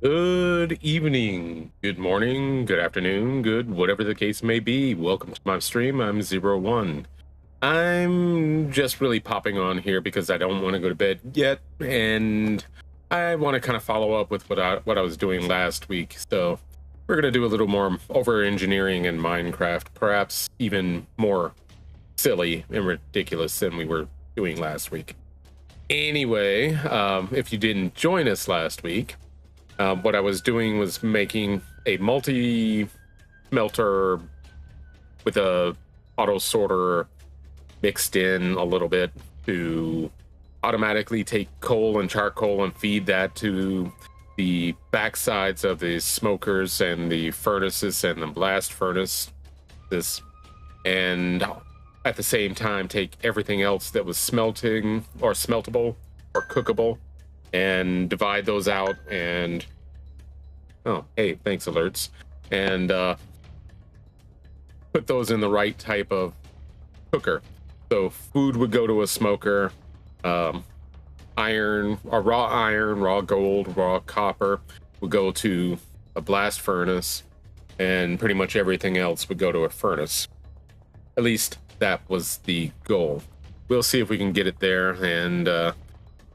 Good evening, good morning, good afternoon, good whatever the case may be. Welcome to my stream. I'm Zero One. I'm just really popping on here because I don't want to go to bed yet, and I want to kind of follow up with what I was doing last week. So we're gonna do a little more over engineering in Minecraft, perhaps even more silly and ridiculous than we were doing last week. Anyway, if you didn't join us last week. What I was doing was making a multi-smelter with a auto sorter mixed in a little bit to automatically take coal and charcoal and feed that to the backsides of the smokers and the furnaces and the blast furnaces, and at the same time take everything else that was smelting or smeltable or cookable and divide those out and hey, thanks alerts, and put those in the right type of cooker. So food would go to a smoker, iron or raw gold, raw copper would go to a blast furnace, and pretty much everything else would go to a furnace. At least that was the goal. We'll see if we can get it there and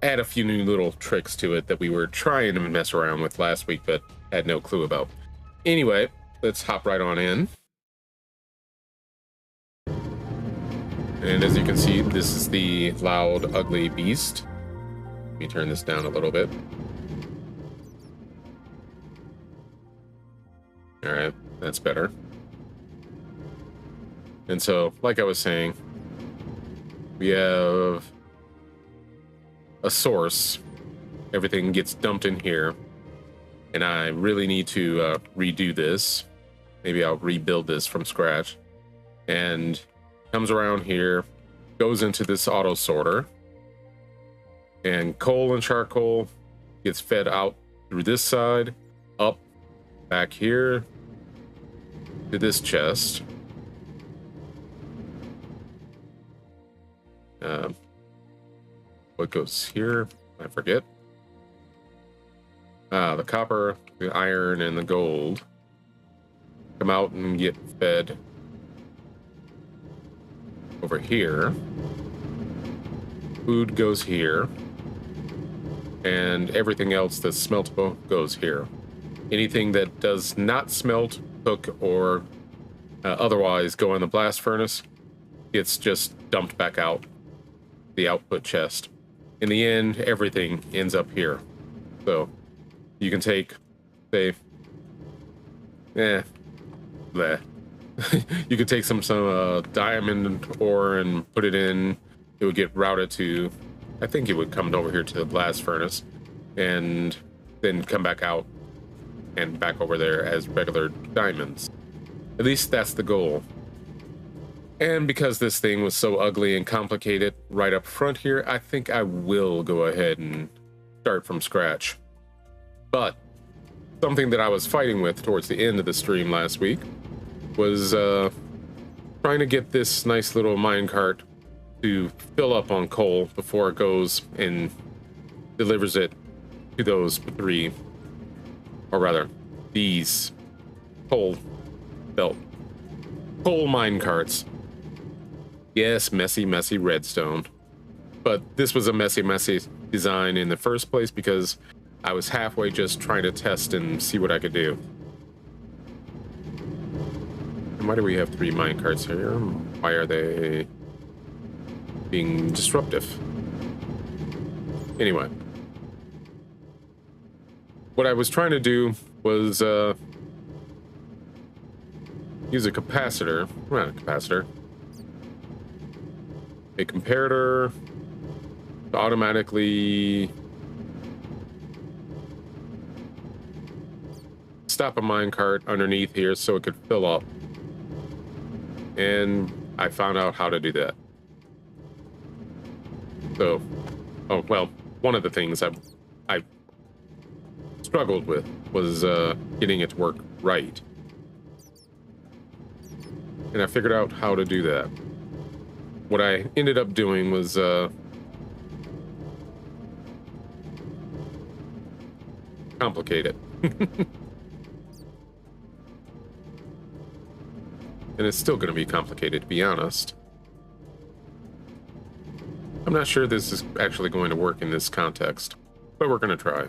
add a few new little tricks to it that we were trying to mess around with last week, but had no clue about. Anyway, let's hop right on in. And as you can see, this is the loud, ugly beast. Let me turn this down a little bit. All right, that's better. And so, like I was saying, we have a source. Everything gets dumped in here, and I really need to redo this. Maybe I'll rebuild this from scratch. And comes around here, goes into this auto sorter, and coal and charcoal gets fed out through this side, up back here to this chest. What goes here? I forget. The copper, the iron, and the gold come out and get fed over here. Food goes here, and everything else that's smeltable goes here. Anything that does not smelt, cook, or otherwise go in the blast furnace gets just dumped back out the output chest. In the end, everything ends up here. So you can take, say, bleh. You could take some diamond ore and put it in. It would get routed to, I think it would come over here to the blast furnace, and then come back out and back over there as regular diamonds. At least that's the goal. And because this thing was so ugly and complicated right up front here, I think I will go ahead and start from scratch. But something that I was fighting with towards the end of the stream last week was trying to get this nice little minecart to fill up on coal before it goes and delivers it to those three, or rather, these coal minecarts. Yes, messy redstone. But this was a messy design in the first place because I was halfway just trying to test and see what I could do. And why do we have three minecarts here? Why are they being disruptive? Anyway. What I was trying to do was use a capacitor. Well, not a capacitor. A comparator to automatically stop a minecart underneath here so it could fill up. And I found out how to do that. So, oh well, one of the things I struggled with was getting it to work right. And I figured out how to do that. What I ended up doing was complicated. And it's still going to be complicated, to be honest. I'm not sure this is actually going to work in this context, but we're going to try.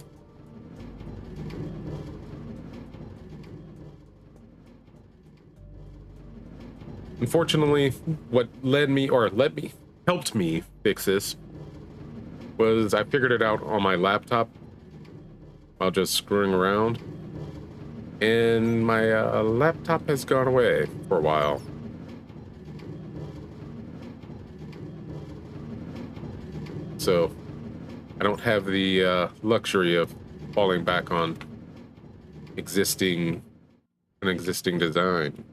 Unfortunately, what helped me fix this was I figured it out on my laptop while just screwing around. And my laptop has gone away for a while. So I don't have the luxury of falling back on an existing design.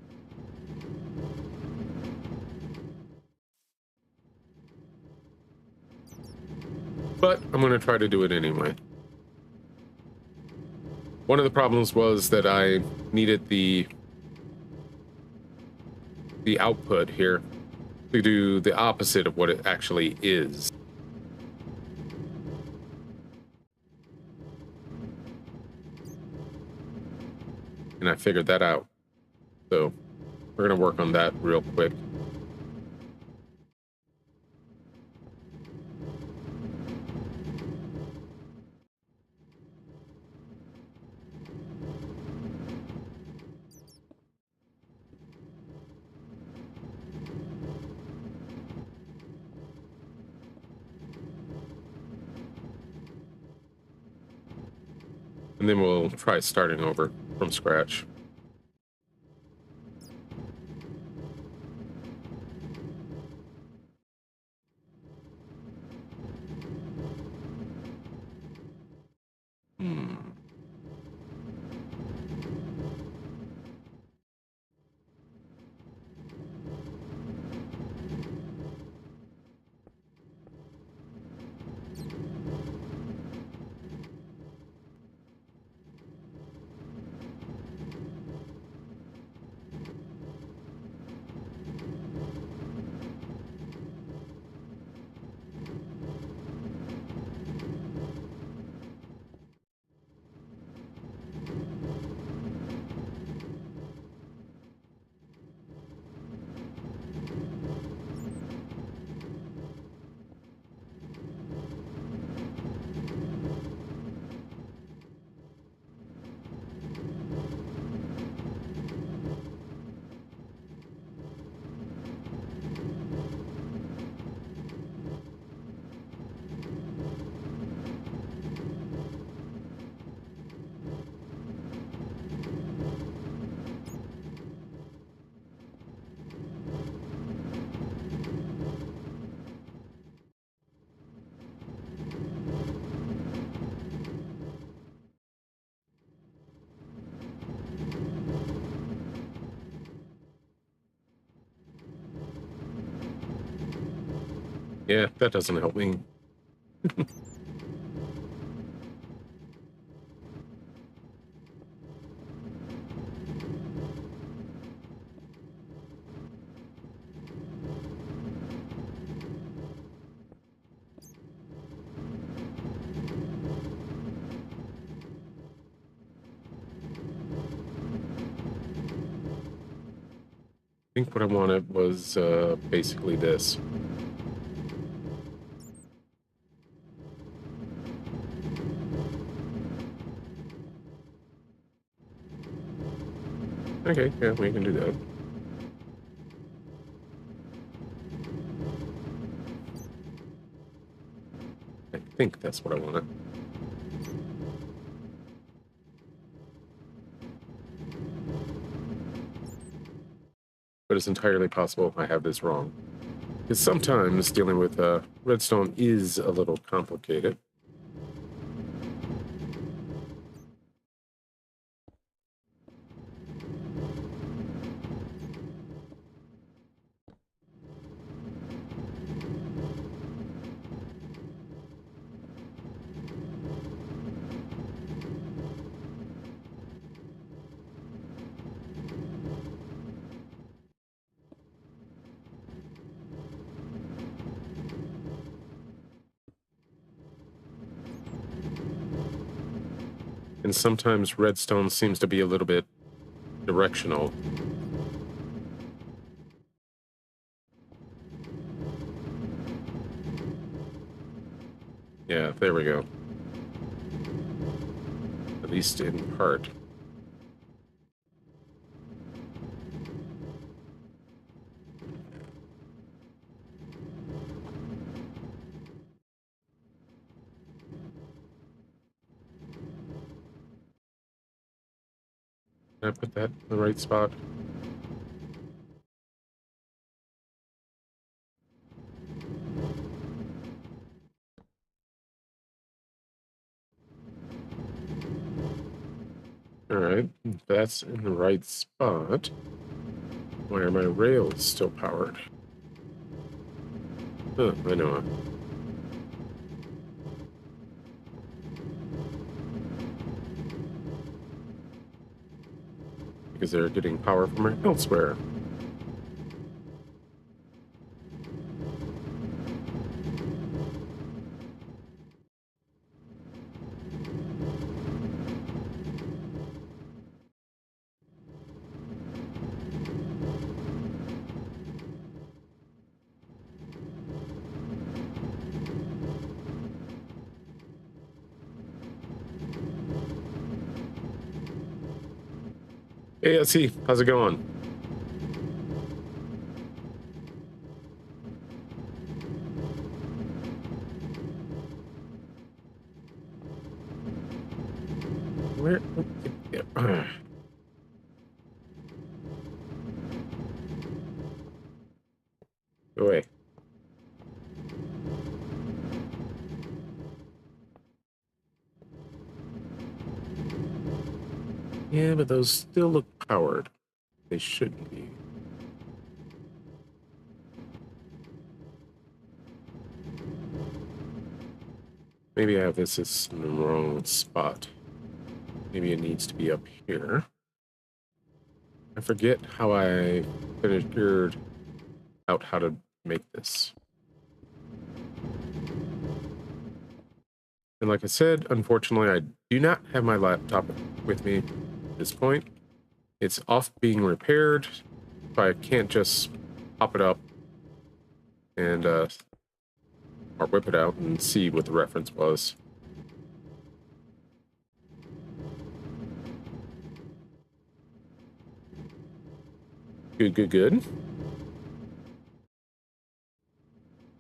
But I'm going to try to do it anyway. One of the problems was that I needed the output here to do the opposite of what it actually is. And I figured that out. So we're going to work on that real quick. And then we'll try starting over from scratch. Yeah, that doesn't help me. I think what I wanted was basically this. Okay, yeah, we can do that. I think that's what I wanted. But it's entirely possible I have this wrong. Because sometimes dealing with redstone is a little complicated. And sometimes redstone seems to be a little bit directional. Yeah, there we go. At least in part. Can I put that in the right spot? Alright, that's in the right spot. Why are my rails still powered? Oh, I know. Because they're getting power from elsewhere. Hey, let's see. How's it going? Where? Go away. Yeah, but those still look powered. They shouldn't be. Maybe I have this in the wrong spot. Maybe it needs to be up here. I forget how I figured out how to make this. And like I said, unfortunately, I do not have my laptop with me at this point. It's off being repaired, so I can't just pop it up and or whip it out and see what the reference was. Good, good, good.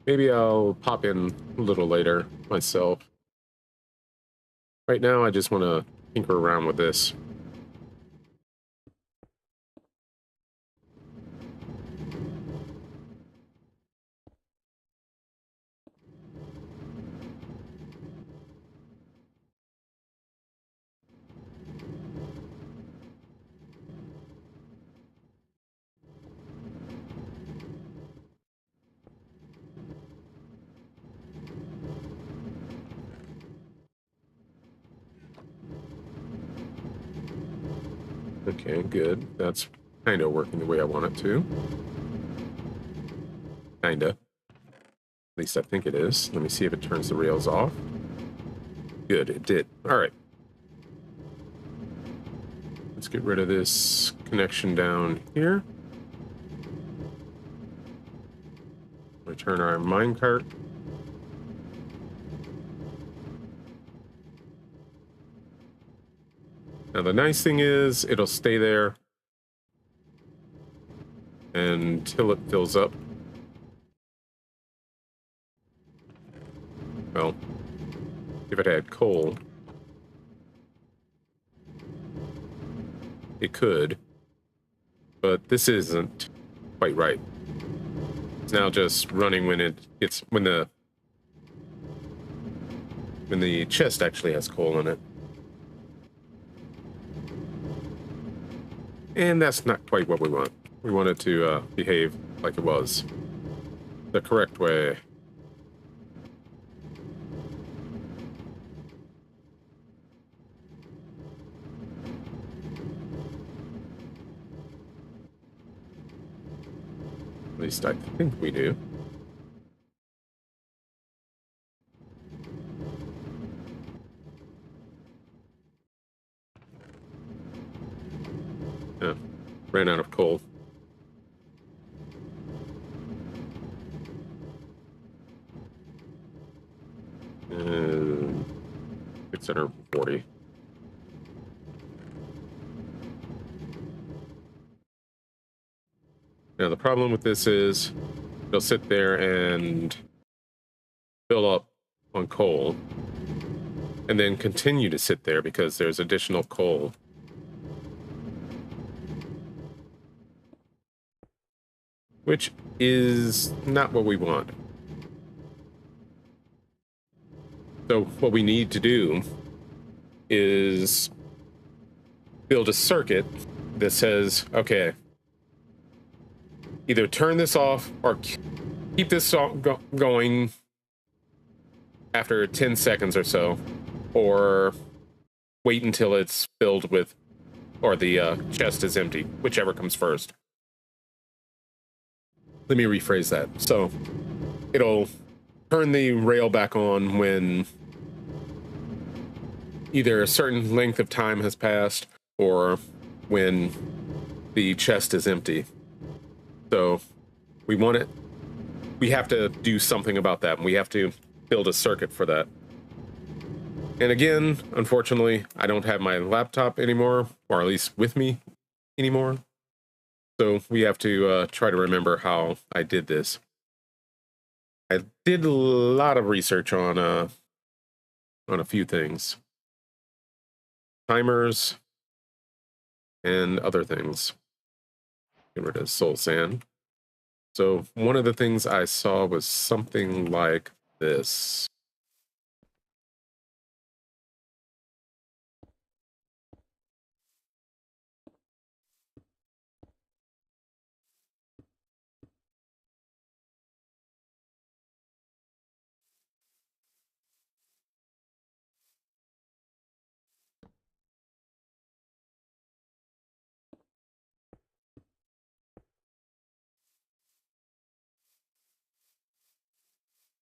Maybe I'll pop in a little later myself. Right now, I just want to tinker around with this. Okay, good. That's kind of working the way I want it to. Kinda. At least I think it is. Let me see if it turns the rails off. Good, it did. All right. Let's get rid of this connection down here. Return our minecart. Now the nice thing is it'll stay there until it fills up. Well, if it had coal, it could, but this isn't quite right. It's now just running when the chest actually has coal in it. And that's not quite what we want. We want it to behave like it was. The correct way. At least I think we do. 640. Now, the problem with this is it'll sit there and fill up on coal and then continue to sit there because there's additional coal. Which is not what we want. So what we need to do is build a circuit that says, okay, either turn this off or keep this going after 10 seconds or so, or wait until it's filled with, or the chest is empty, whichever comes first. Let me rephrase that. So it'll turn the rail back on when either a certain length of time has passed or when the chest is empty. So we want it. We have to do something about that, and we have to build a circuit for that. And again, unfortunately, I don't have my laptop anymore, or at least with me anymore. So we have to try to remember how I did this. I did a lot of research on a few things. Timers and other things. Get rid of soul sand. So one of the things I saw was something like this.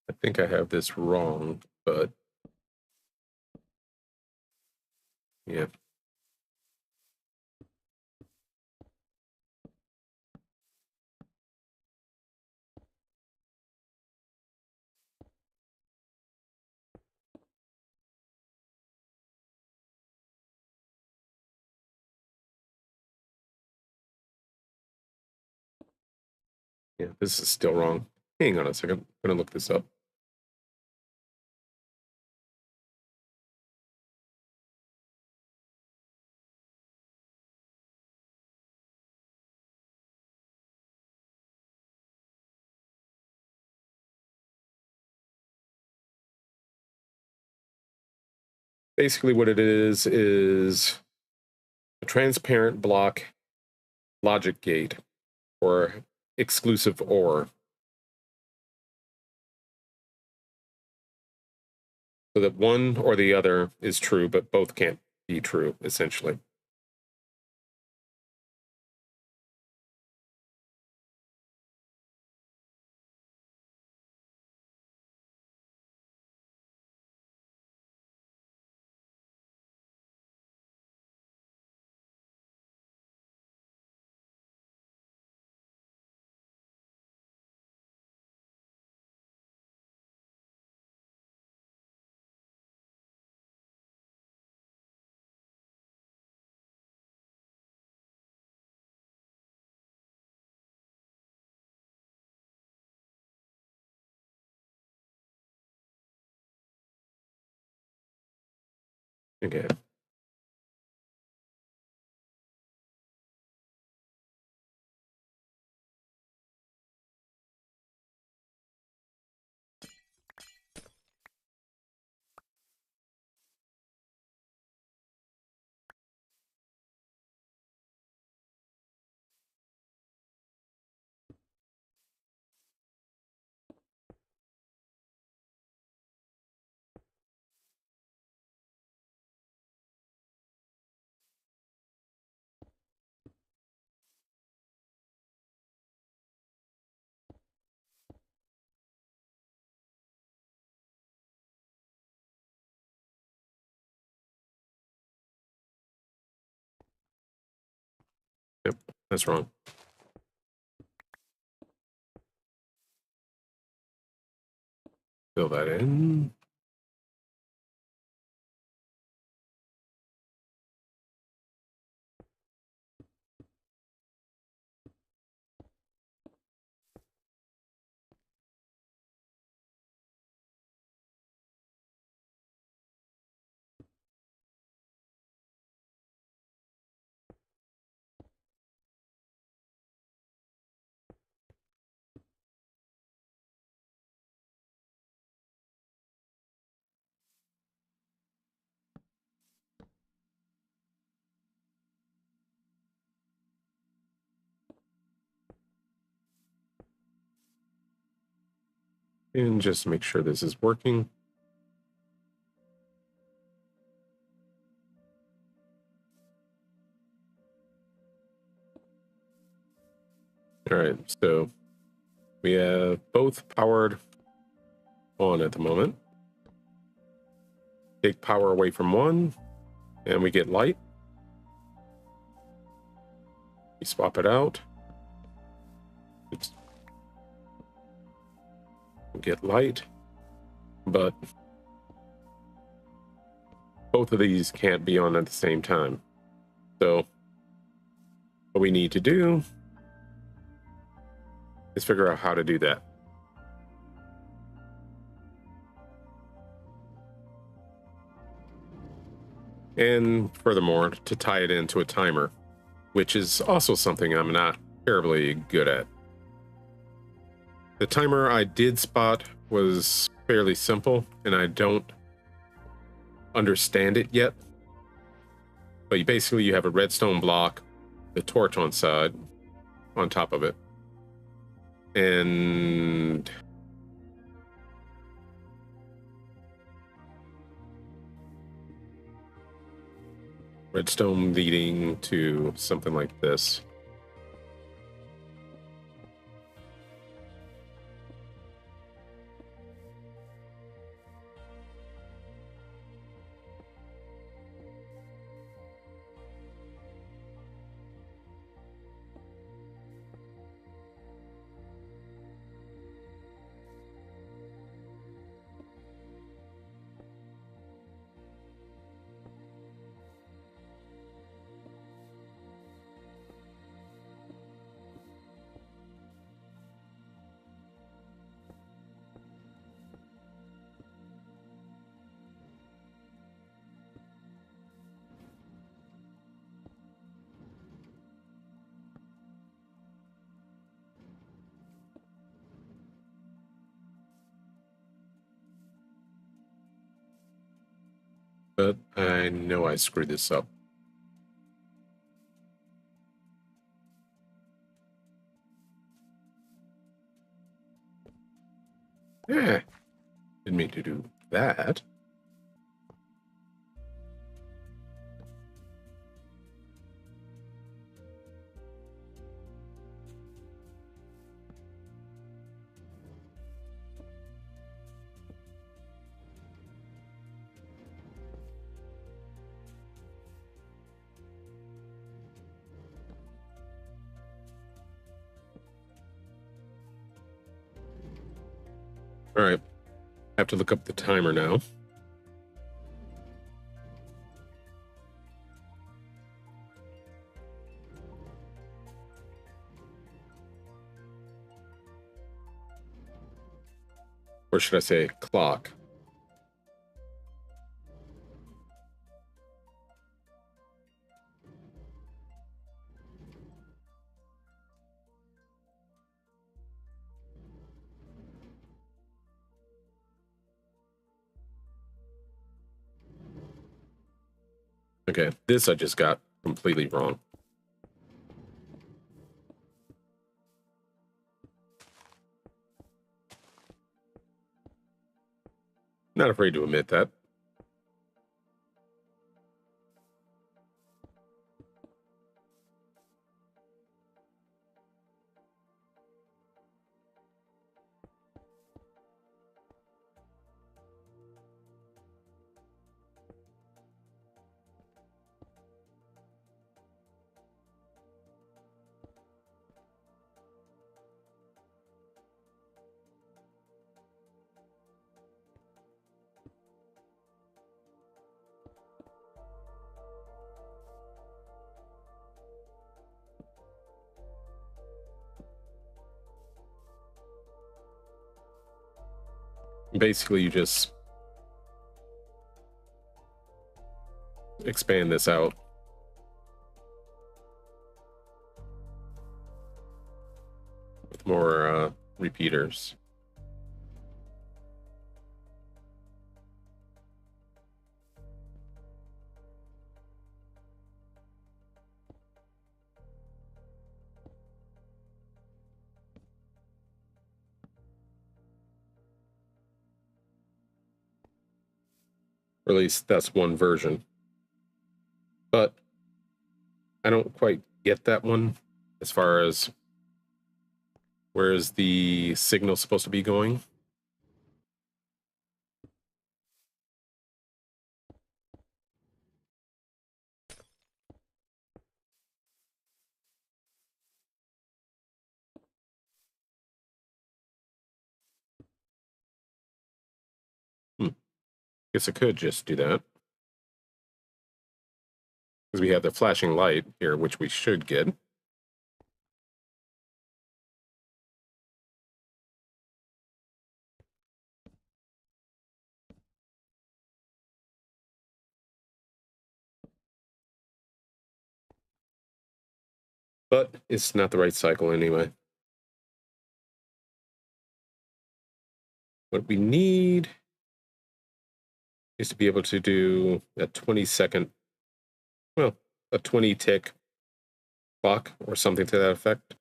I think I have this wrong, but yeah. Yeah, this is still wrong. Hang on a second. I'm gonna look this up. Basically what it is a transparent block logic gate or exclusive OR. So that one or the other is true, but both can't be true, essentially. Okay. Yep, that's wrong. Fill that in. And just make sure this is working. All right, so we have both powered on at the moment. Take power away from one, and we get light. We swap it out. We get light, but both of these can't be on at the same time. So what we need to do is figure out how to do that. And furthermore, to tie it into a timer, which is also something I'm not terribly good at. The timer I did spot was fairly simple, and I don't understand it yet. But you have a redstone block, the torch on top of it. And redstone leading to something like this. But I know I screwed this up. Didn't mean to do that. All right, I have to look up the timer now. Or should I say clock? Okay, this I just got completely wrong. Not afraid to admit that. Basically, you just expand this out. With more repeaters. Or at least that's one version. But I don't quite get that one as far as where is the signal supposed to be going. Guess I could just do that. Because we have the flashing light here, which we should get. But it's not the right cycle anyway. What we need is to be able to do a 20-second, well, a 20-tick clock or something to that effect.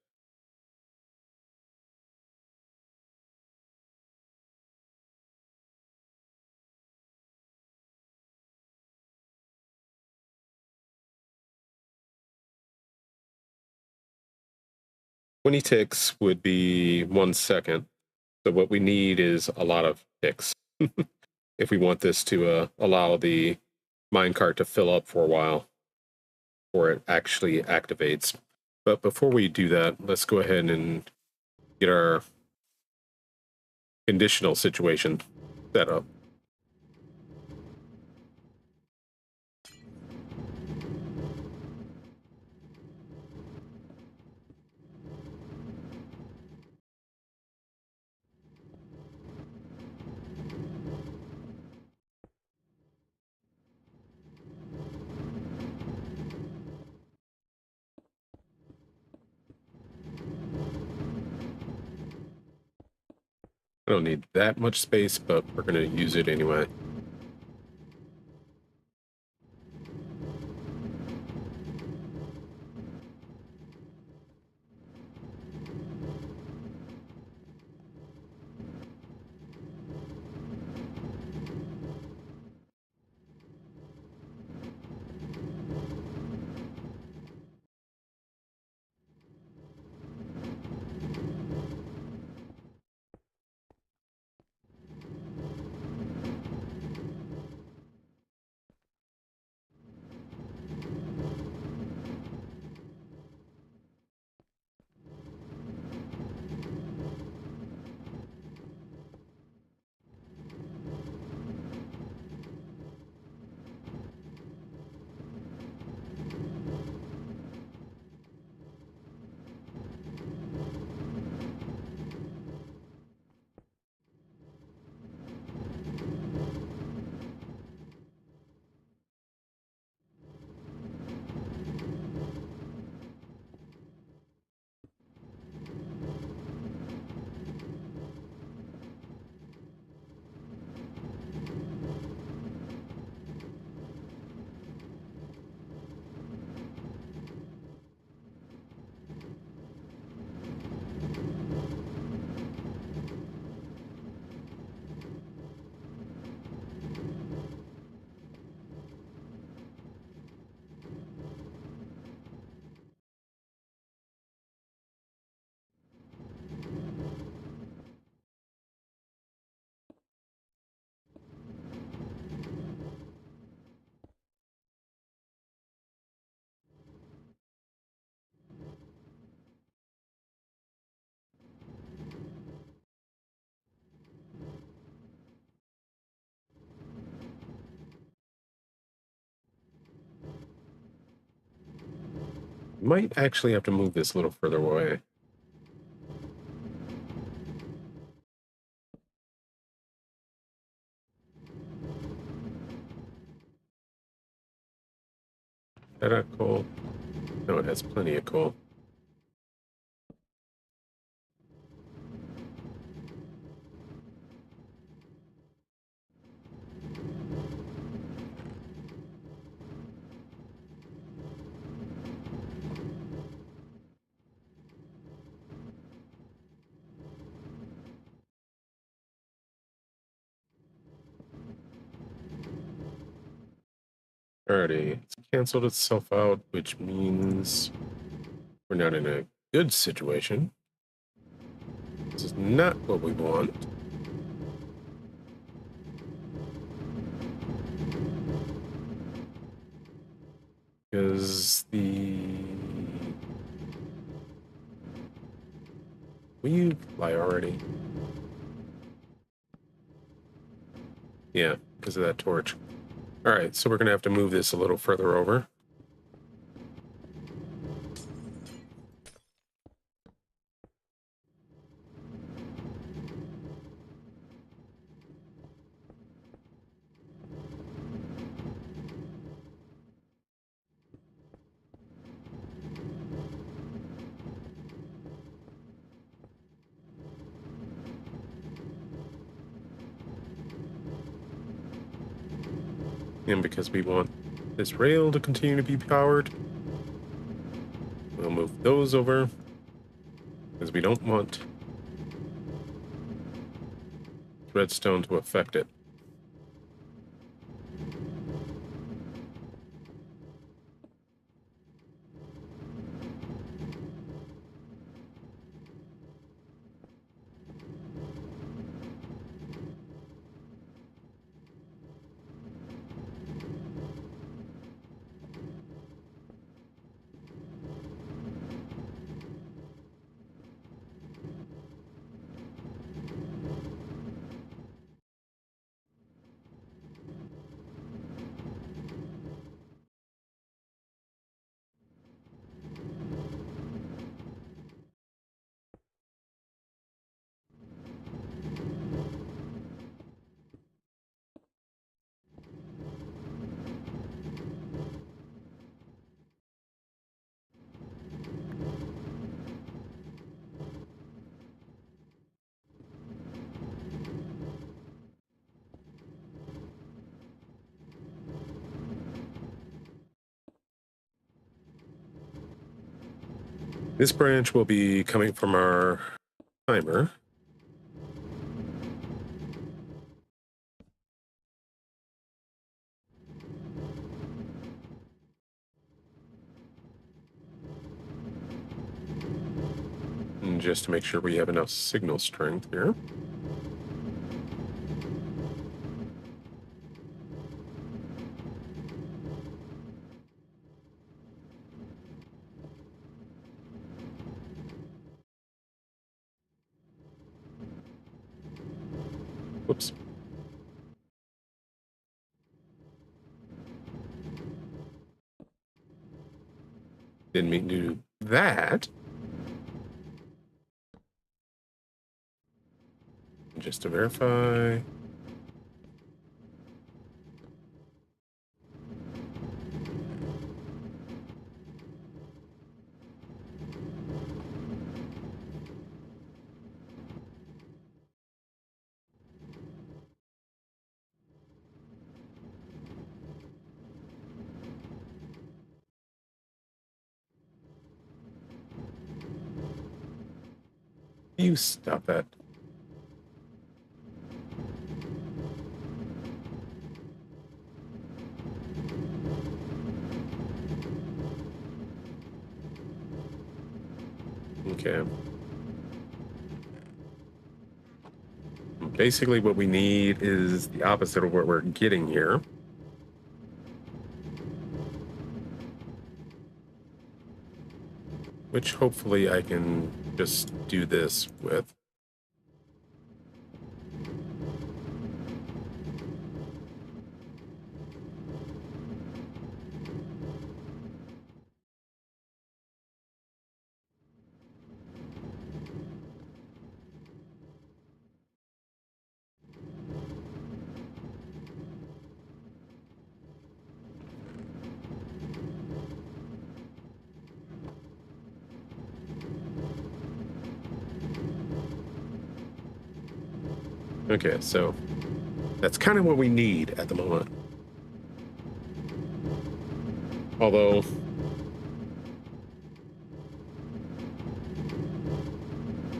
Twenty ticks would be 1 second. So what we need is a lot of ticks if we want this to allow the minecart to fill up for a while before it actually activates. But before we do that, let's go ahead and get our conditional situation set up. I don't need that much space, but we're going to use it anyway. Might actually have to move this a little further away. Is that a coal? No, it has plenty of coal. Alrighty, it's canceled itself out, which means we're not in a good situation. This is not what we want. Because will you fly already? Yeah, because of that torch. Alright, so we're going to have to move this a little further over. And because we want this rail to continue to be powered, we'll move those over. Because we don't want redstone to affect it. This branch will be coming from our timer. And just to make sure we have enough signal strength here. Whoops. Didn't mean to do that. Just to verify. You stop that. Okay. Basically what we need is the opposite of what we're getting here. Which hopefully I can just do this with. Okay, so that's kind of what we need at the moment. Although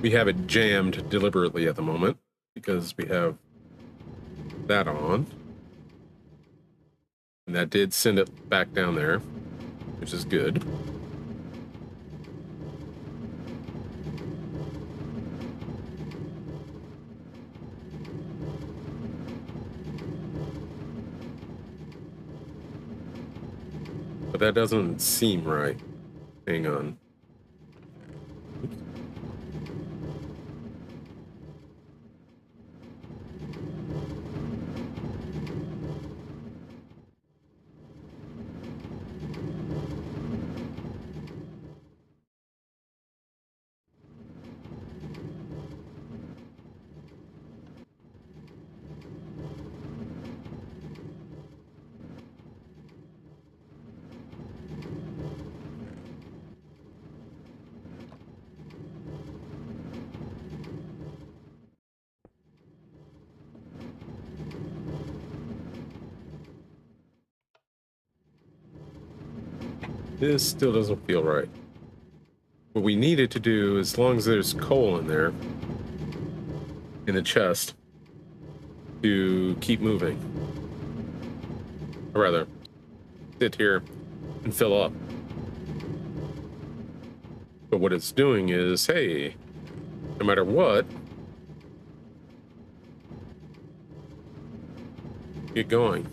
we have it jammed deliberately at the moment because we have that on. And that did send it back down there, which is good. But that doesn't seem right. Hang on. Oops. This still doesn't feel right. What we needed to do, as long as there's coal in there, in the chest, to keep moving. Or rather, sit here and fill up. But what it's doing is, hey, no matter what, get going.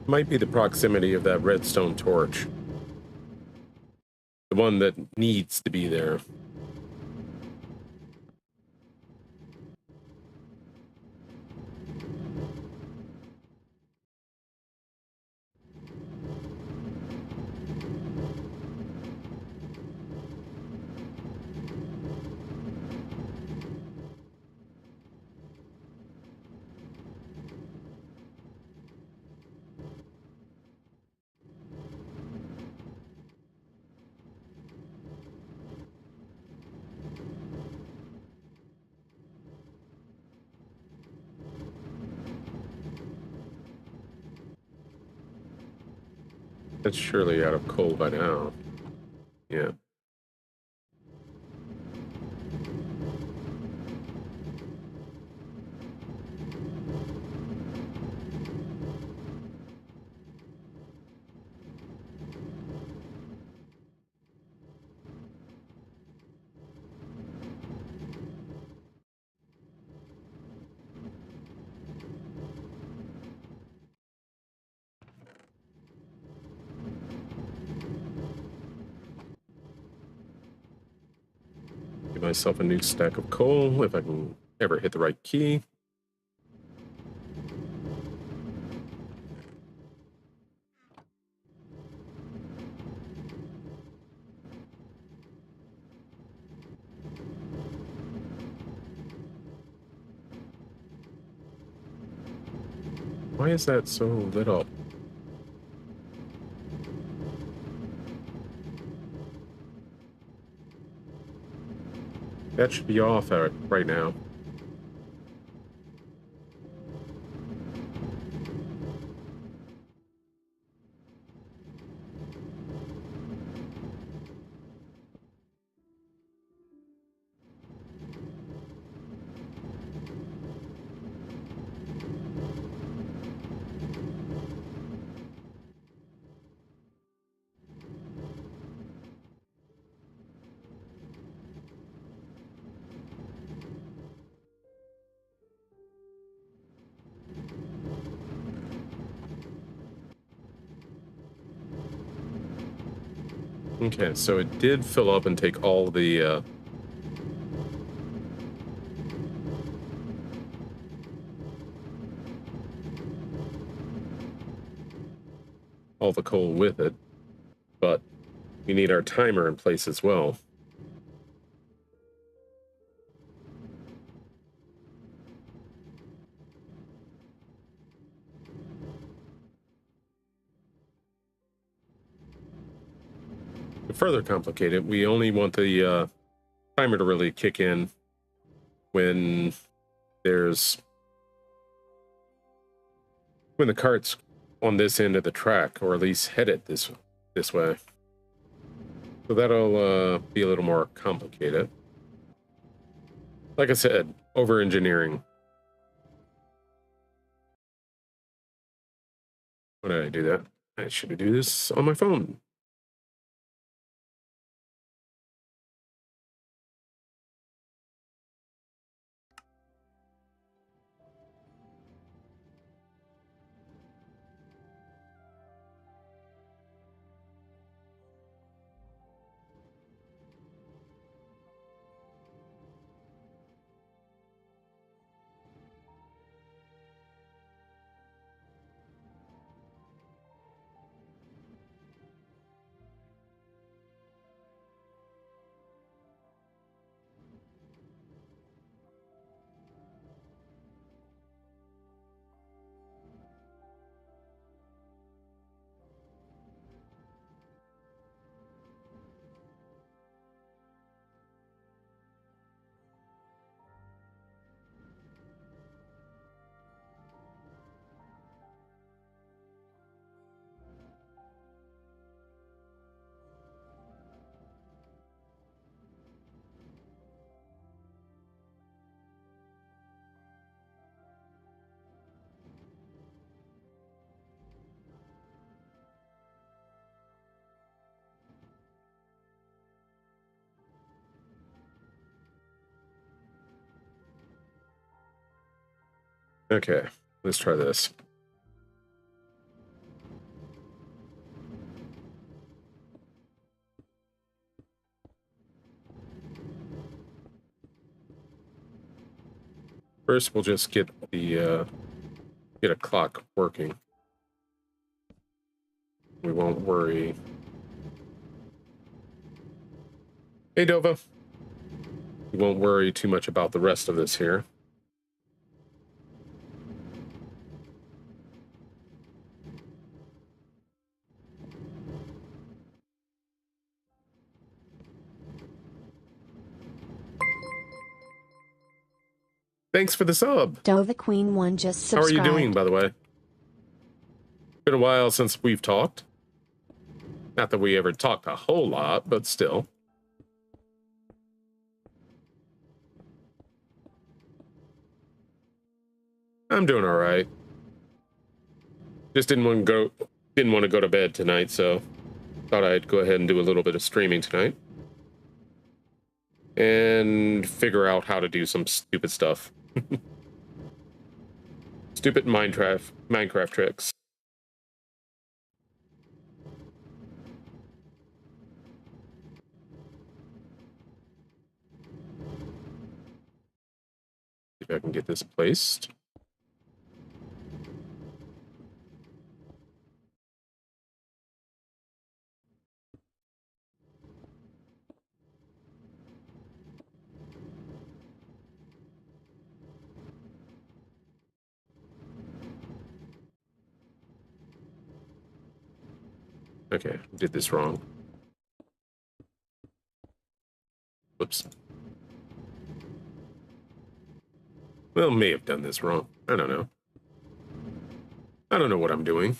Might be the proximity of that redstone torch. The one that needs to be there. That's surely out of coal by now. Yeah. Give myself a new stack of coal if I can ever hit the right key. Why is that so lit up? That should be off right now. Okay, so it did fill up and take all the coal with it, but we need our timer in place as well. further complicate it, we only want the timer to really kick in when the cart's on this end of the track, or at least headed this way. So that'll be a little more complicated. Like I said, over engineering. Why did I do that? I should do this on my phone. Okay, let's try this. First, we'll just get the get a clock working. We won't worry. Hey, Dova. We won't worry too much about the rest of this here. Thanks for the sub. Dova Queen 1 just subscribed. How are you doing, by the way? Been a while since we've talked. Not that we ever talked a whole lot, but still. I'm doing all right. Just didn't want to go to bed tonight, so thought I'd go ahead and do a little bit of streaming tonight and figure out how to do some stupid stuff. Stupid Minecraft tricks. See if I can get this placed. Okay, did this wrong. Whoops. Well, may have done this wrong. I don't know. I don't know what I'm doing.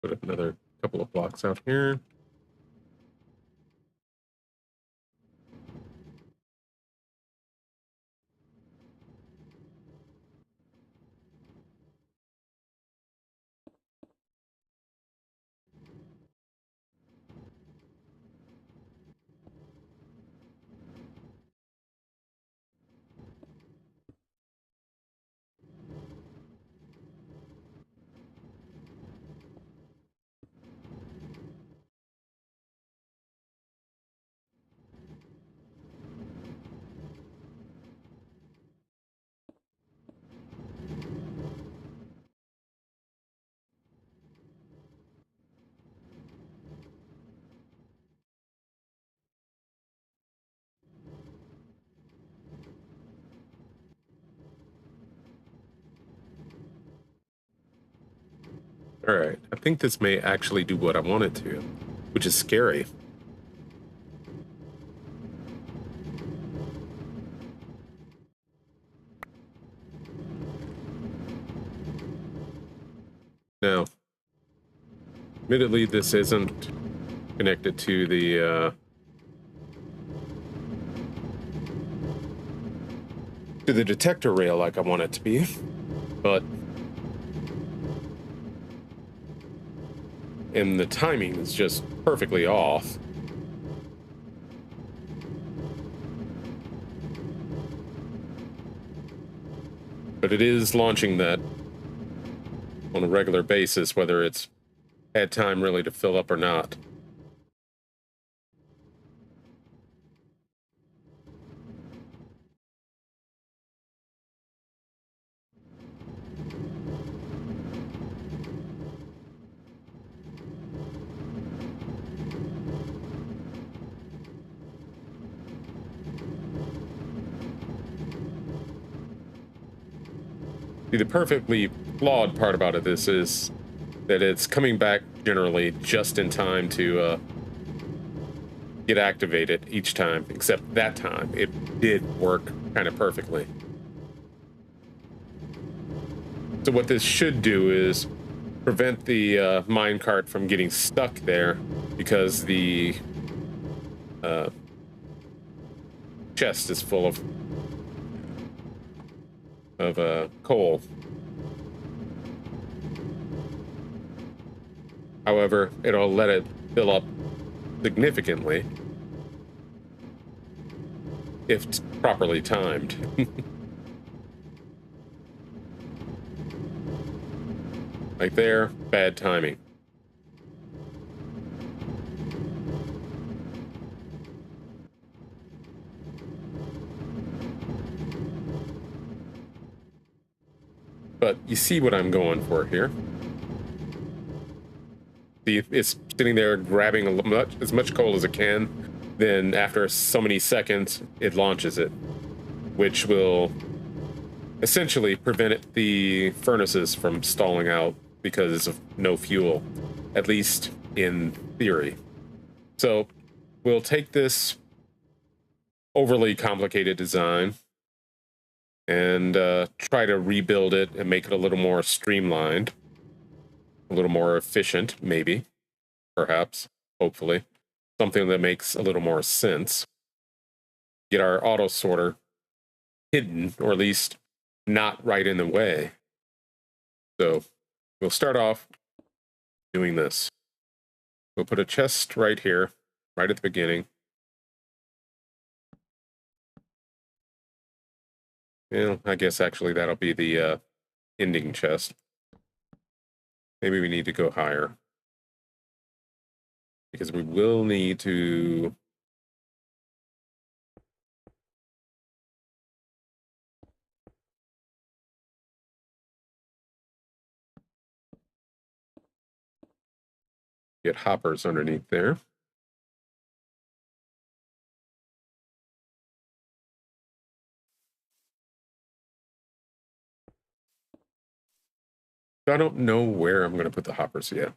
Put another couple of blocks out here. All right, I think this may actually do what I want it to, which is scary. Now, admittedly, this isn't connected to the detector rail like I want it to be, but and the timing is just perfectly off. But it is launching that on a regular basis, whether it's had time really to fill up or not. See, the perfectly flawed part about it is that it's coming back generally just in time to get activated each time, except that time it did work kind of perfectly. So what this should do is prevent the minecart from getting stuck there, because the chest is full of coal. However, it'll let it fill up significantly if it's properly timed. Like there, bad timing. But you see what I'm going for here. See, it's sitting there grabbing as much coal as it can. Then after so many seconds, it launches it, which will essentially prevent the furnaces from stalling out because of no fuel, at least in theory. So we'll take this overly complicated design and try to rebuild it and make it a little more streamlined, a little more efficient, maybe, perhaps, hopefully. Something that makes a little more sense. Get our auto sorter hidden, or at least not right in the way. So we'll start off doing this. We'll put a chest right here, right at the beginning. Well, I guess actually that'll be the ending chest. Maybe we need to go higher, because we will need to get hoppers underneath there. I don't know where I'm going to put the hoppers yet.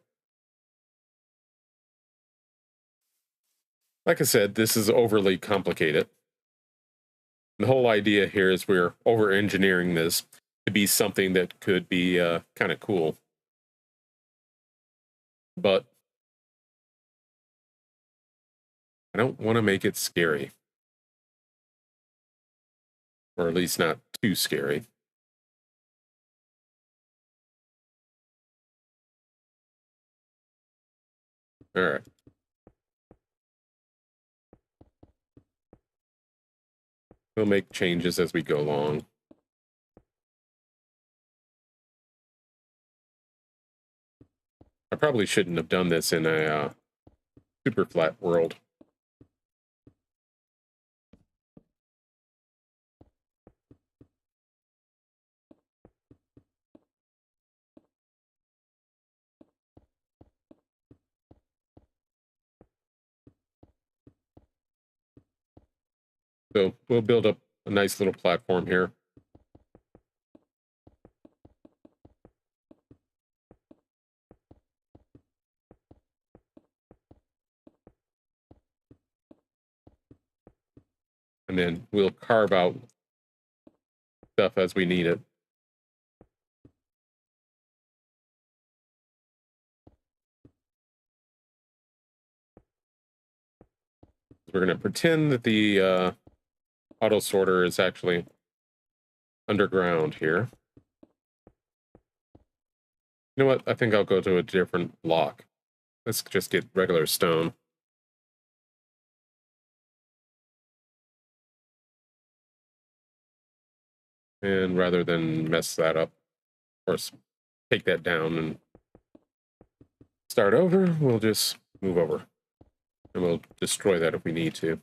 Like I said, this is overly complicated. The whole idea here is we're over-engineering this to be something that could be kind of cool. But I don't want to make it scary. Or at least not too scary. All right. We'll make changes as we go along. I probably shouldn't have done this in a super flat world. So we'll build up a nice little platform here. and then we'll carve out stuff as we need it. We're going to pretend that the auto sorter is actually underground here. You know what? I think I'll go to a different block. Let's just get regular stone. And rather than mess that up, of course, take that down and start over, we'll just move over. And we'll destroy that if we need to.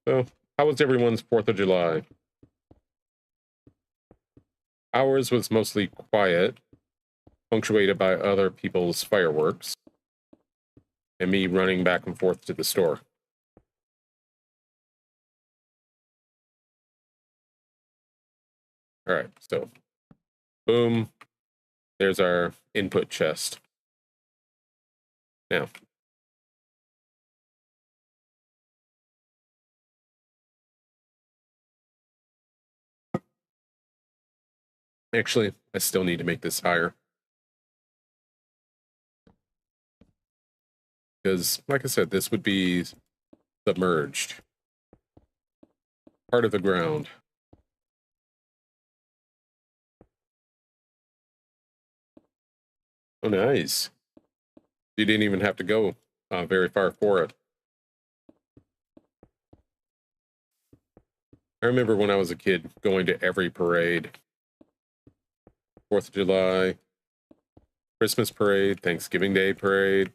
So, how was everyone's 4th of July? Ours was mostly quiet, punctuated by other people's fireworks, and me running back and forth to the store. All right, so boom, there's our input chest. Now, actually, I still need to make this higher. Because, like I said, this would be submerged. Part of the ground. Oh, nice. You didn't even have to go very far for it. I remember when I was a kid going to every parade. 4th of July, Christmas parade, Thanksgiving Day parade.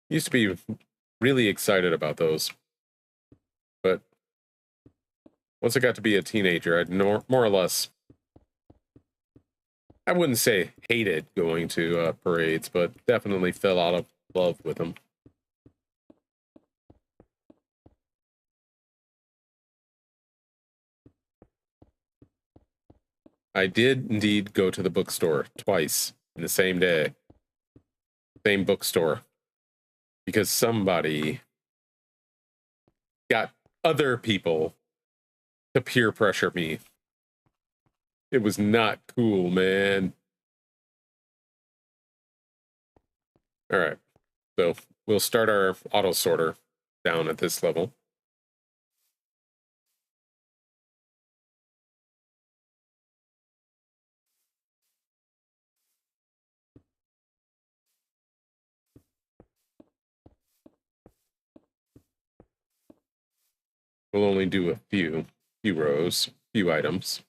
Used to be really excited about those. But once I got to be a teenager, I'd more or less, I wouldn't say hated going to parades, but definitely fell out of love with them. I did indeed go to the bookstore twice in the same day. Same bookstore. Because somebody got other people to peer pressure me. It was not cool, man. All right. So we'll start our auto sorter down at this level. We'll only do a few rows, few items.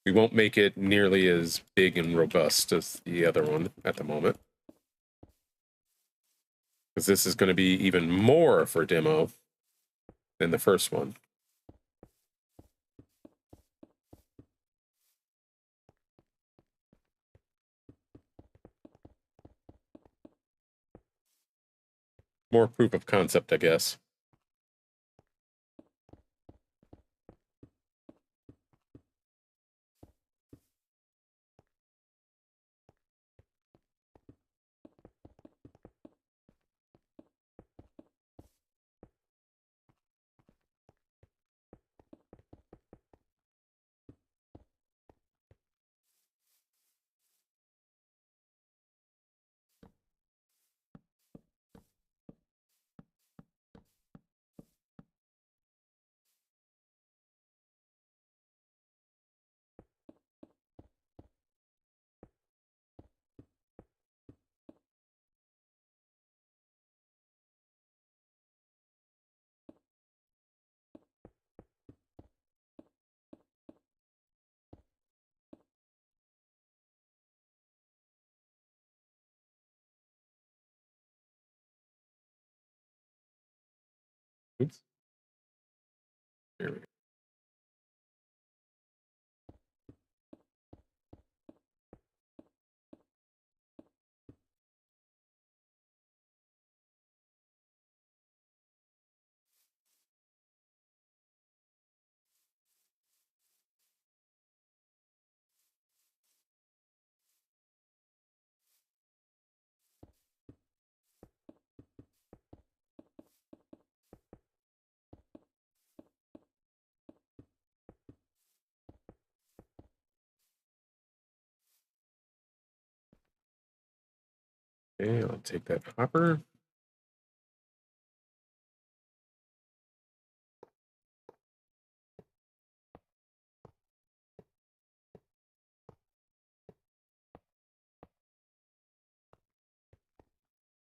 We won't make it nearly as big and robust as the other one at the moment. Because this is going to be even more for demo than the first one. More proof of concept, I guess. Oops. There we go. Okay, I'll take that hopper.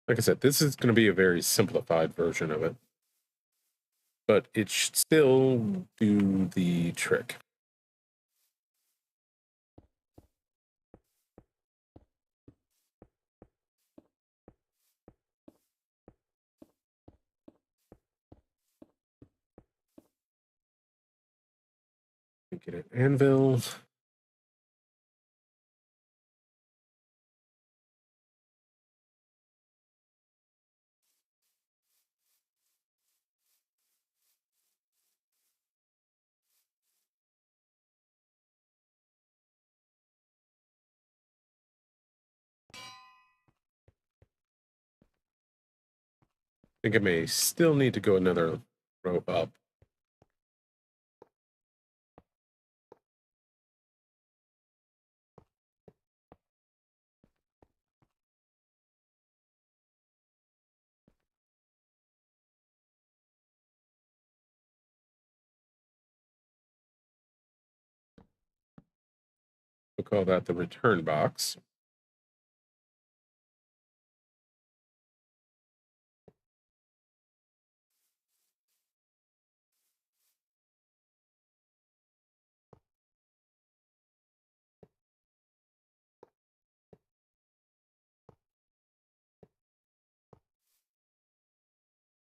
Like I said, this is going to be a very simplified version of it, but it should still do the trick. Get an anvil. I think I may still need to go another row up. We'll call that the return box.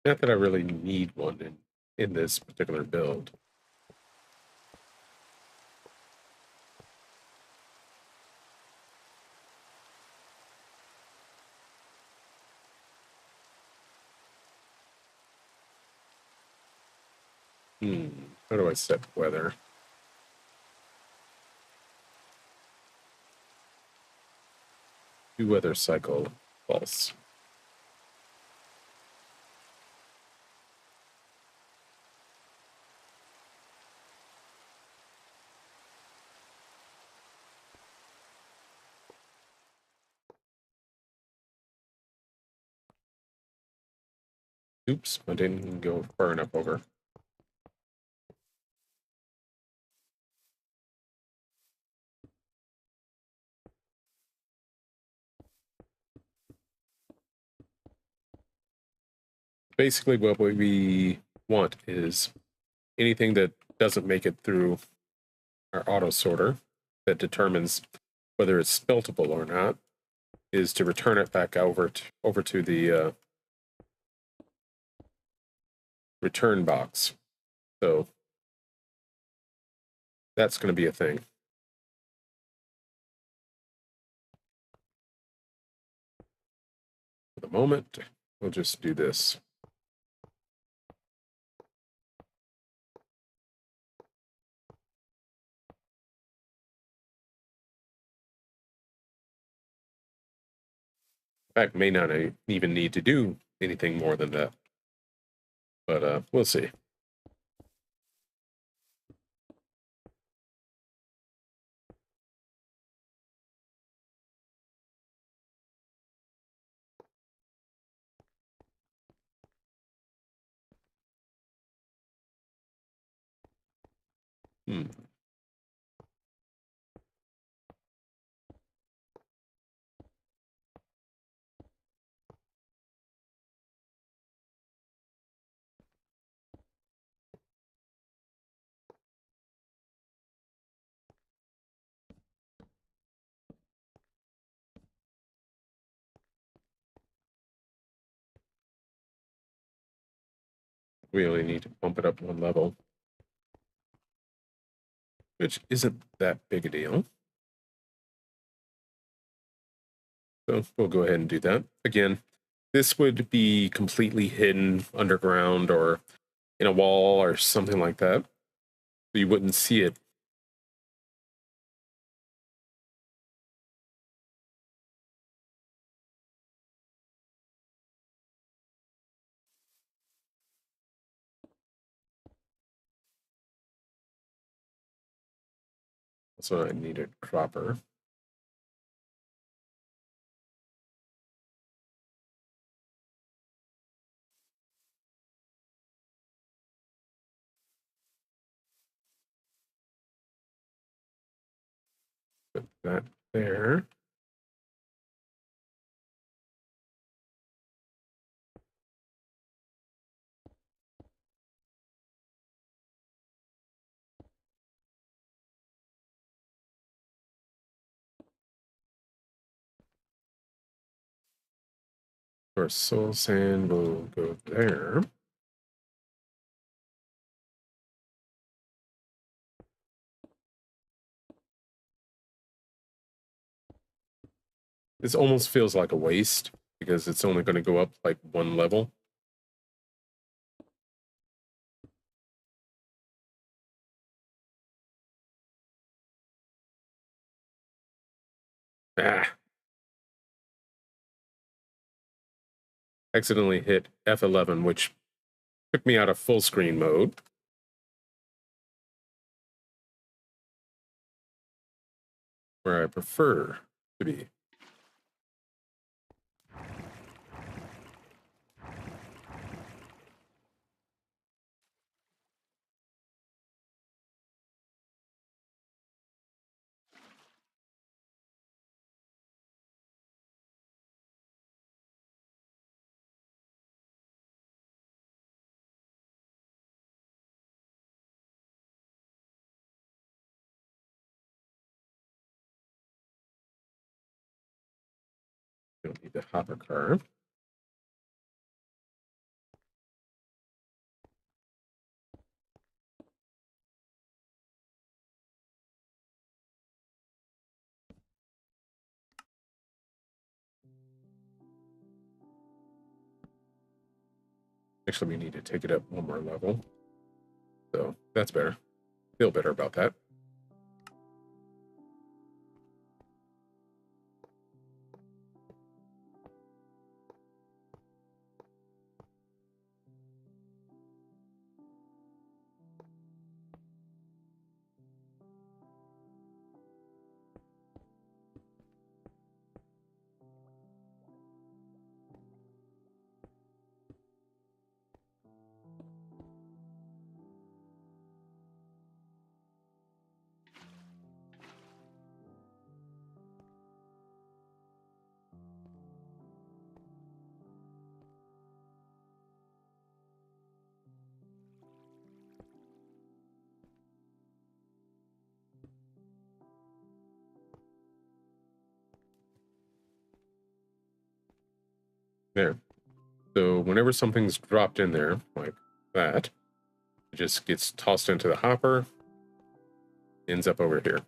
Not that I really need one in this particular build. How do I set weather? Do weather cycle false. Oops, I didn't go far enough over. Basically, what we want is anything that doesn't make it through our auto sorter that determines whether it's smeltable or not is to return it back over to the return box. So that's going to be a thing. For the moment, we'll just do this. In fact, may not even need to do anything more than that. But we'll see. Hmm. We only need to bump it up one level, which isn't that big a deal. So we'll go ahead and do that. Again, this would be completely hidden underground or in a wall or something like that. So you wouldn't see it. So I need a cropper. Put that there. Our soul sand will go there. This almost feels like a waste because it's only going to go up like one level. Ah. Accidentally hit F11, which took me out of full screen mode. Where I prefer to be. Don't need the hopper car. Actually, we need to take it up one more level. So that's better. Feel better about that. There. So whenever something's dropped in there, like that, it just gets tossed into the hopper, ends up over here.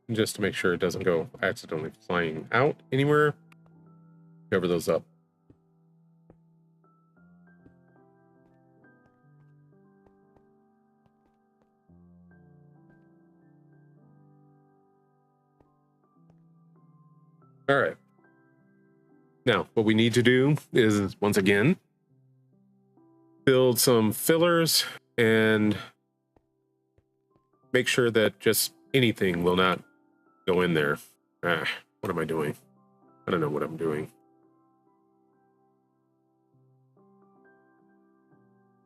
And just to make sure it doesn't go accidentally flying out anywhere, cover those up. All right. Now, what we need to do is, once again, build some fillers and make sure that just anything will not go in there. What am I doing? I don't know what I'm doing.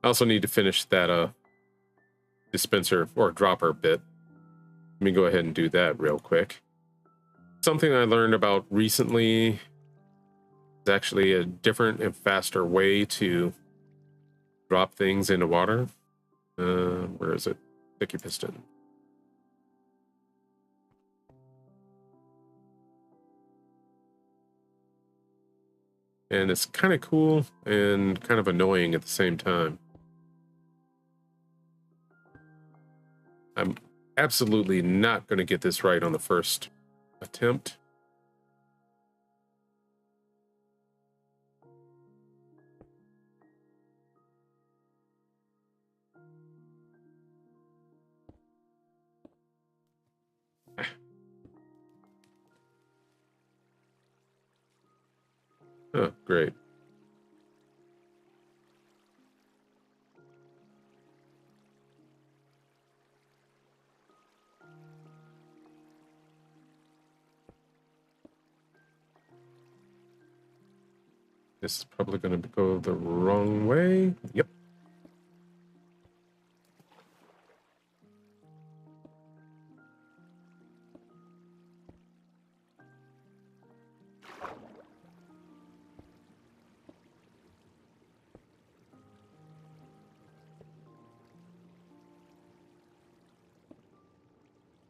I also need to finish that dispenser or dropper bit. Let me go ahead and do that real quick. Something I learned about recently is actually a different and faster way to drop things into water. Where is it? Sticky piston. And it's kind of cool and kind of annoying at the same time. I'm absolutely not going to get this right on the first attempt. Oh, great. This is probably going to go the wrong way. Yep.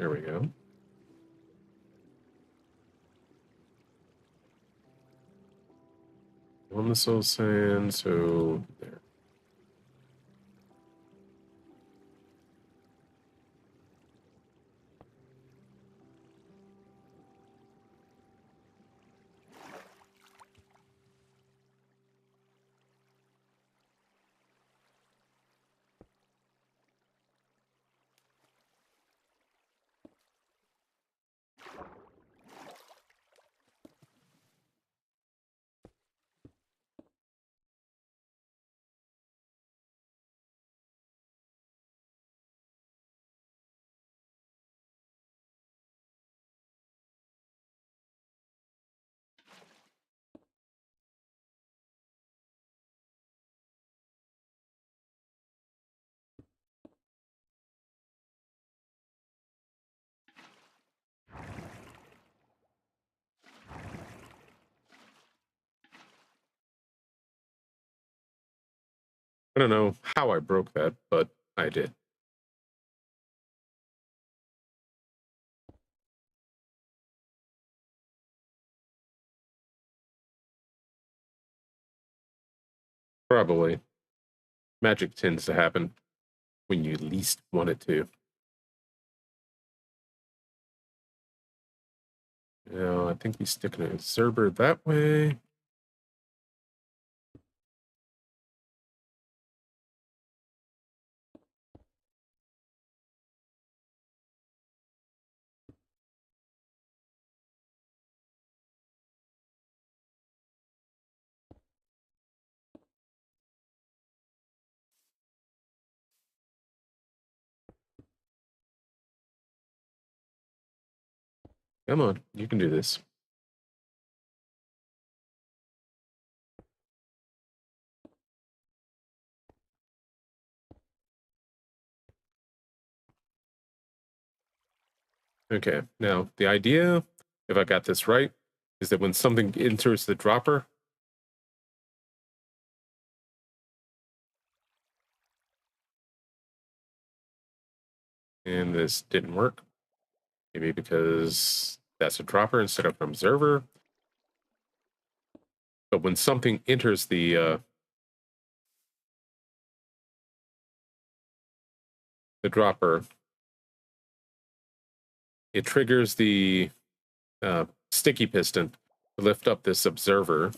There we go. On the soul sand, so there. I don't know how I broke that, but I did. Probably. Magic tends to happen when you least want it to. Now, I think we stick an observer that way. Come on, you can do this. Okay, now the idea, if I got this right, is that when something enters the dropper, and this didn't work, maybe because that's a dropper instead of an observer. But when something enters the dropper, it triggers the sticky piston to lift up this observer,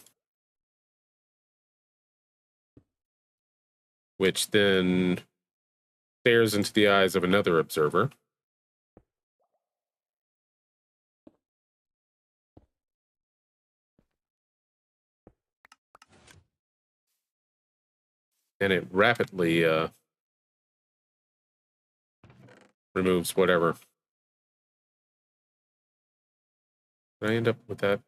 which then stares into the eyes of another observer. And it rapidly removes whatever. Did I end up with that?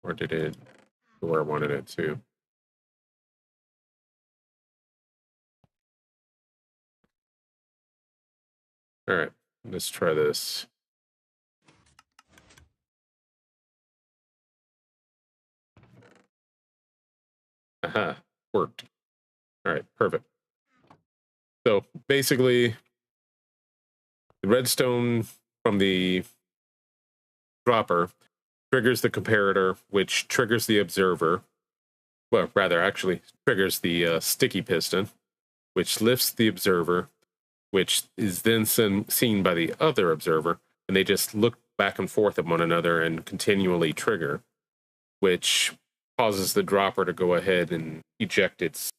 Or did it go where I wanted it to? All right, let's try this. Aha, worked. All right, perfect. So basically, the redstone from the dropper triggers the comparator, which triggers the observer. Well, rather, actually, triggers the sticky piston, which lifts the observer, which is then seen by the other observer, and they just look back and forth at one another and continually trigger, which causes the dropper to go ahead and eject its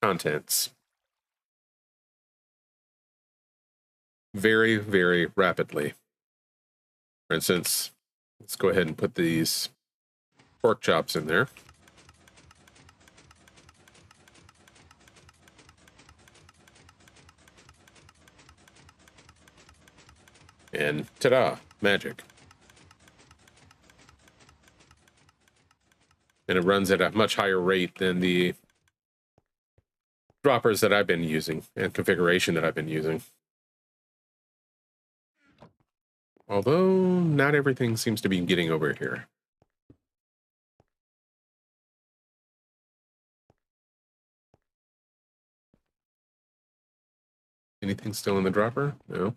contents very, very rapidly. For instance, let's go ahead and put these pork chops in there. And ta-da, magic. And it runs at a much higher rate than the droppers that I've been using and configuration that I've been using. Although not everything seems to be getting over here. Anything still in the dropper? No.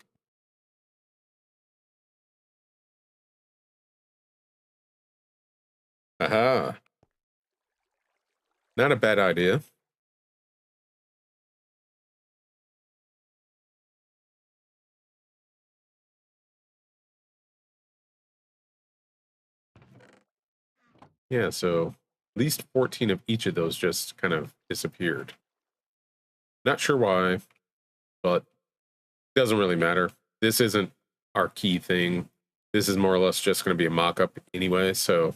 Aha. Not a bad idea. Yeah, so at least 14 of each of those just kind of disappeared. Not sure why, but it doesn't really matter. This isn't our key thing. This is more or less just going to be a mock-up anyway, so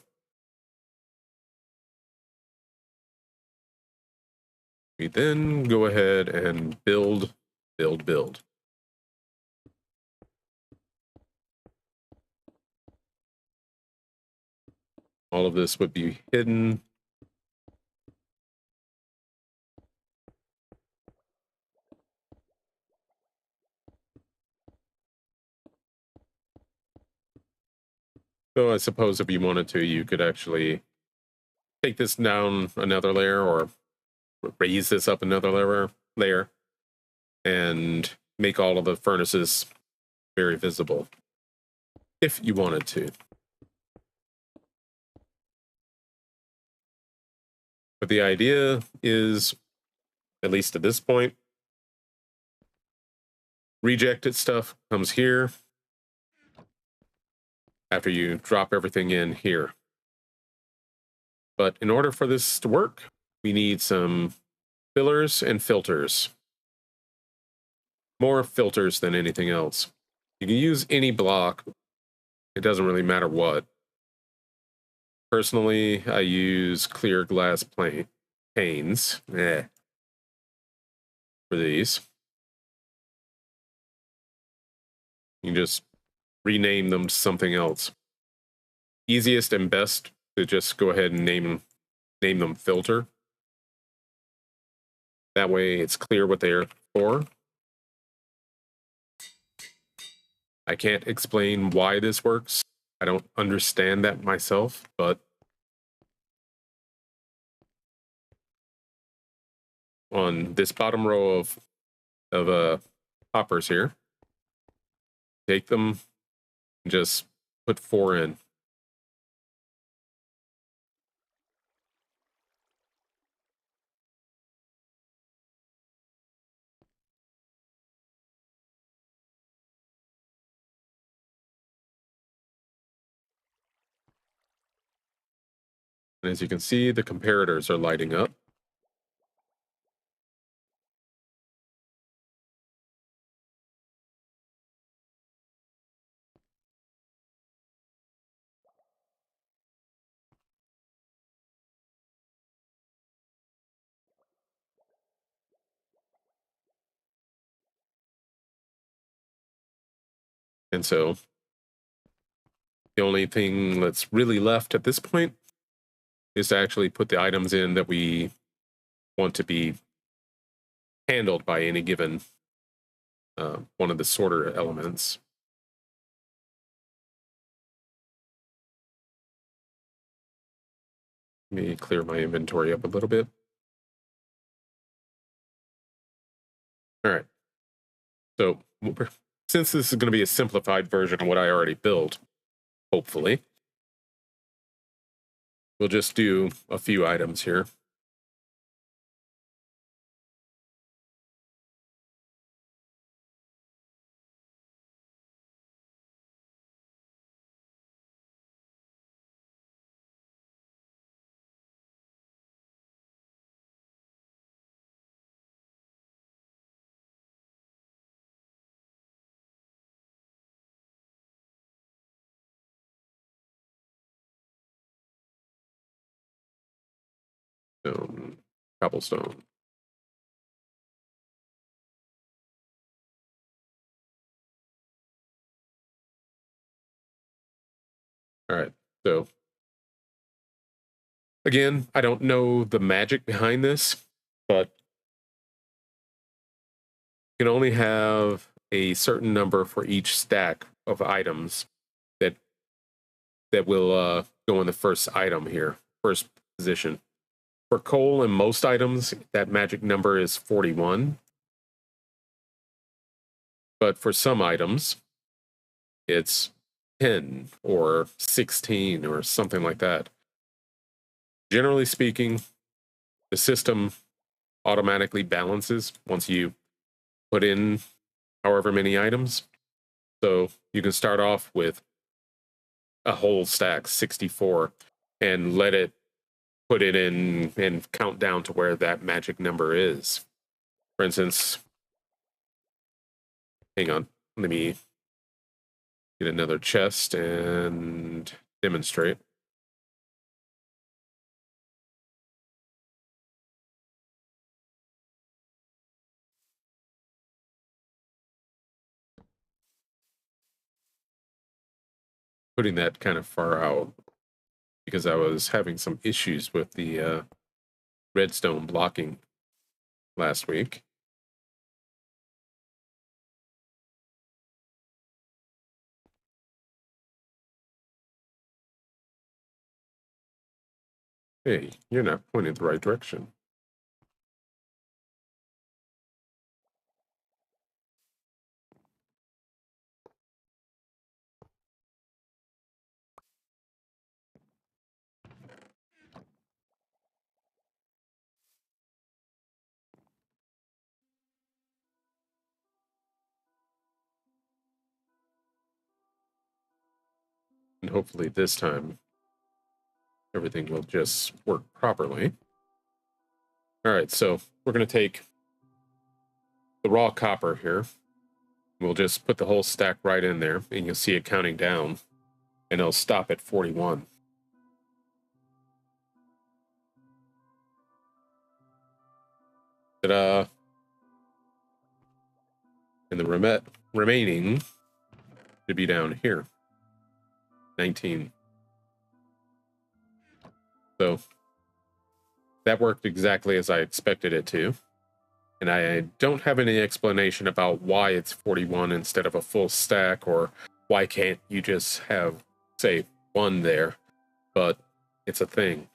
we then go ahead and build. All of this would be hidden. So I suppose if you wanted to, you could actually take this down another layer or raise this up another layer and make all of the furnaces very visible if you wanted to. But the idea is, at least at this point, rejected stuff comes here after you drop everything in here. But in order for this to work, we need some fillers and filters. More filters than anything else. You can use any block. It doesn't really matter what. Personally, I use clear glass panes for these. You can just rename them to something else. Easiest and best to just go ahead and name them filter. That way it's clear what they're for. I can't explain why this works. I don't understand that myself, but on this bottom row of hoppers here, take them and just put 4 in. And as you can see, the comparators are lighting up. And so the only thing that's really left at this point is to actually put the items in that we want to be handled by any given one of the sorter elements. Let me clear my inventory up a little bit. All right. So since this is going to be a simplified version of what I already built, hopefully, we'll just do a few items here. Stone, cobblestone. All right. So again, I don't know the magic behind this, but you can only have a certain number for each stack of items that will go in the first item here, first position. For coal and most items, that magic number is 41. But for some items, it's 10 or 16 or something like that. Generally speaking, the system automatically balances once you put in however many items. So you can start off with a whole stack, 64, and let it put it in and count down to where that magic number is. For instance, hang on, let me get another chest and demonstrate. Putting that kind of far out because I was having some issues with the redstone blocking last week. Hey, you're not pointing the right direction. And hopefully this time everything will just work properly. All right, so we're going to take the raw copper here. We'll just put the whole stack right in there, and you'll see it counting down, and it'll stop at 41. Ta-da! And the remaining should be down here, 19. So that worked exactly as I expected it to. And I don't have any explanation about why it's 41 instead of a full stack, or why can't you just have, say, 1 there, but it's a thing.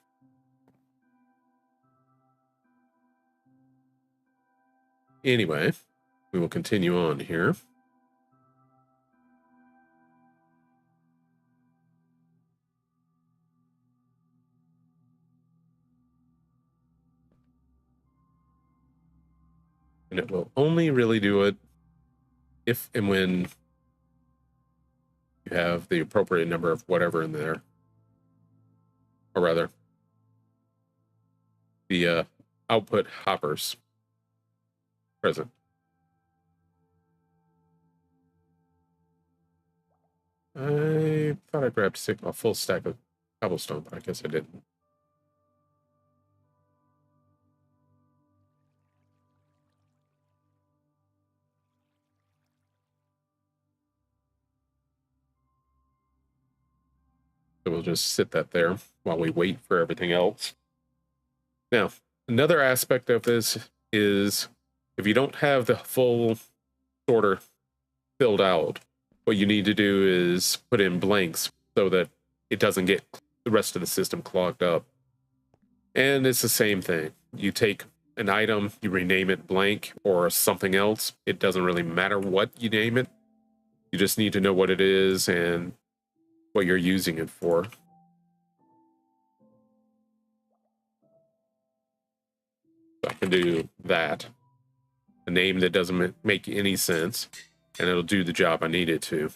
Anyway, we will continue on here. And it will only really do it if and when you have the appropriate number of whatever in there. Or rather, the output hoppers present. I thought I grabbed a full stack of cobblestone, but I guess I didn't. So we'll just sit that there while we wait for everything else. Now, another aspect of this is if you don't have the full sorter filled out, what you need to do is put in blanks so that it doesn't get the rest of the system clogged up. And it's the same thing. You take an item, you rename it blank or something else. It doesn't really matter what you name it. You just need to know what it is and what you're using it for. So I can do that. A name that doesn't make any sense, and it'll do the job I need it to.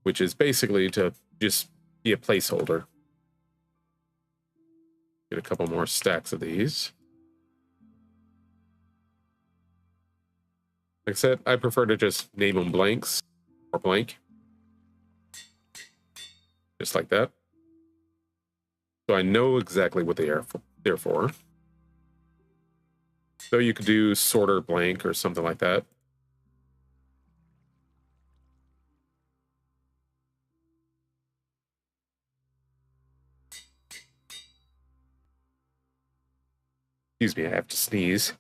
Which is basically to just be a placeholder. Get a couple more stacks of these. Like I said, I prefer to just name them blanks or blank. Just like that. So I know exactly what they are for. So you could do sorter blank or something like that. Excuse me, I have to sneeze.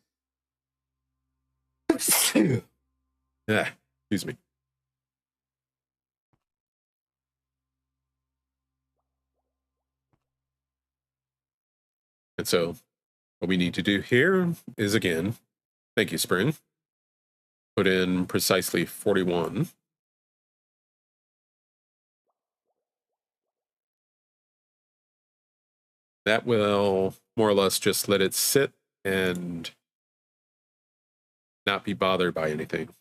Excuse me. And so what we need to do here is, again, thank you, Spring. put in precisely 41. That will more or less just let it sit and not be bothered by anything. Of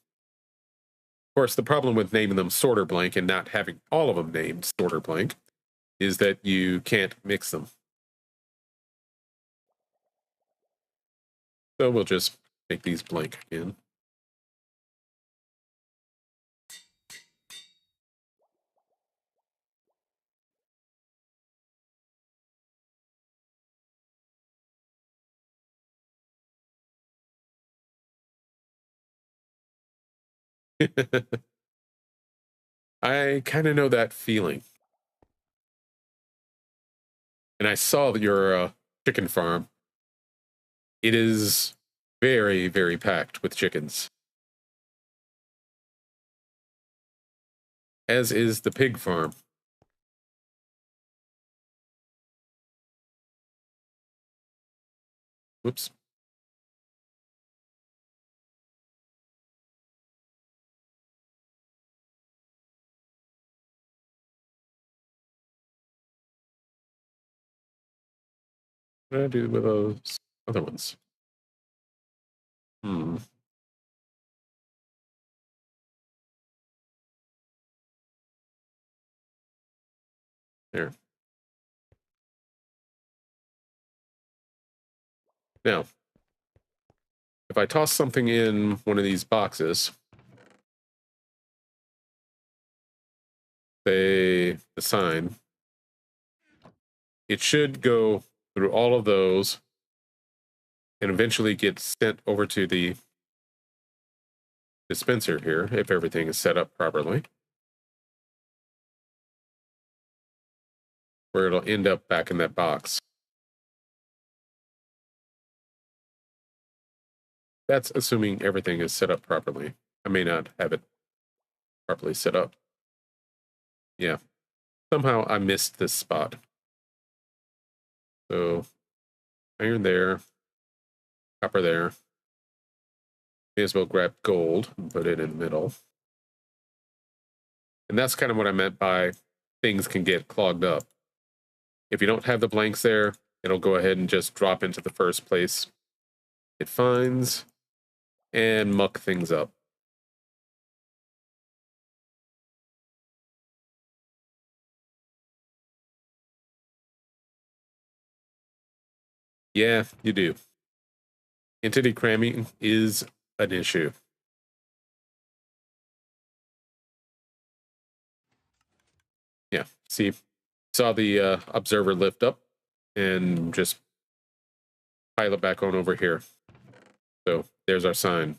course, the problem with naming them sorter blank and not having all of them named sorter blank is that you can't mix them. So we'll just make these blank again. I kind of know that feeling. And I saw that your chicken farm. It is very, very packed with chickens. As is the pig farm. Whoops. What did I do with those other ones? Hmm. There. Now, if I toss something in one of these boxes, say the sign, it should go through all of those and eventually get sent over to the dispenser here if everything is set up properly, where it'll end up back in that box. That's assuming everything is set up properly. I may not have it properly set up. Yeah. Somehow I missed this spot. So iron there, copper there. May as well grab gold and put it in the middle. And that's kind of what I meant by things can get clogged up. If you don't have the blanks there, it'll go ahead and just drop into the first place it finds and muck things up. Yeah, you do. Entity cramming is an issue. Yeah, see, saw the observer lift up and just pile it back on over here. So there's our sign.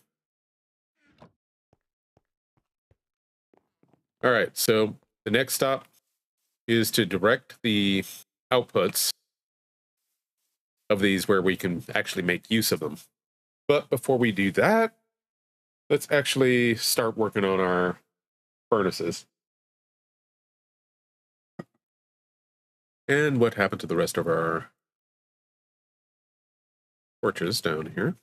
All right, so the next stop is to direct the outputs of these where we can actually make use of them. But before we do that, let's actually start working on our furnaces. And what happened to the rest of our torches down here?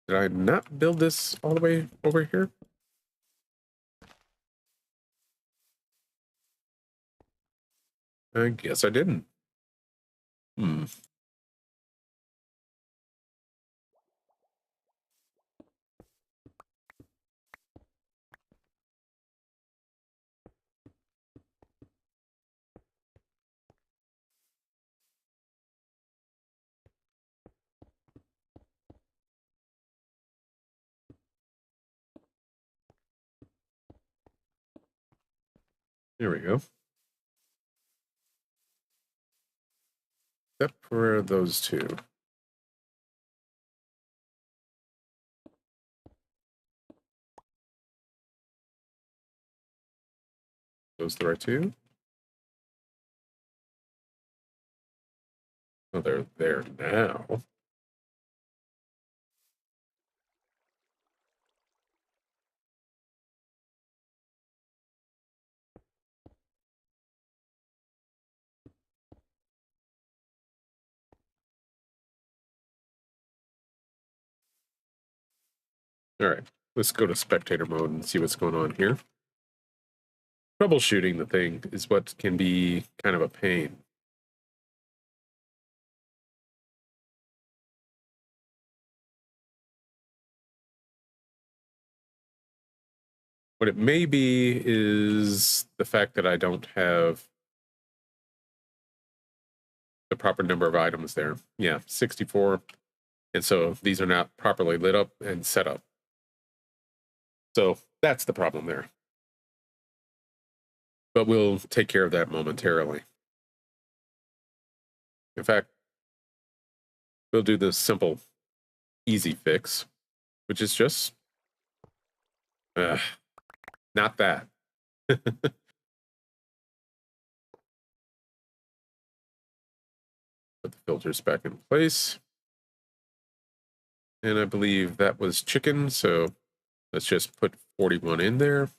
Did I not build this all the way over here? I guess I didn't. Hmm. There we go. Except for those two. Those the right two? Oh, they're there now. All right, let's go to spectator mode and see what's going on here. Troubleshooting the thing is what can be kind of a pain. What it may be is the fact that I don't have the proper number of items there. Yeah, 64. And so these are not properly lit up and set up. So that's the problem there. But we'll take care of that momentarily. In fact, we'll do this simple, easy fix, which is just not that. Put the filters back in place. And I believe that was chicken, so let's just put 41 in there.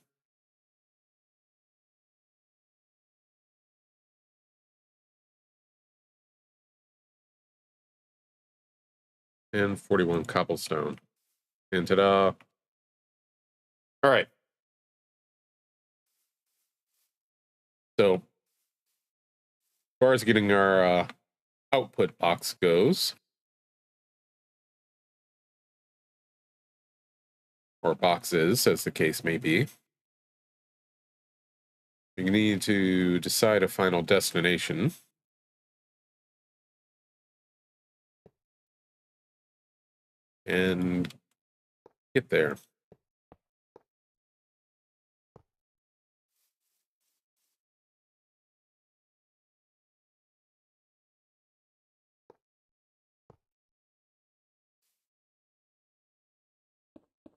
And 41 cobblestone. And ta-da. All right. So as far as getting our output box goes, or boxes, as the case may be, you need to decide a final destination. And get there.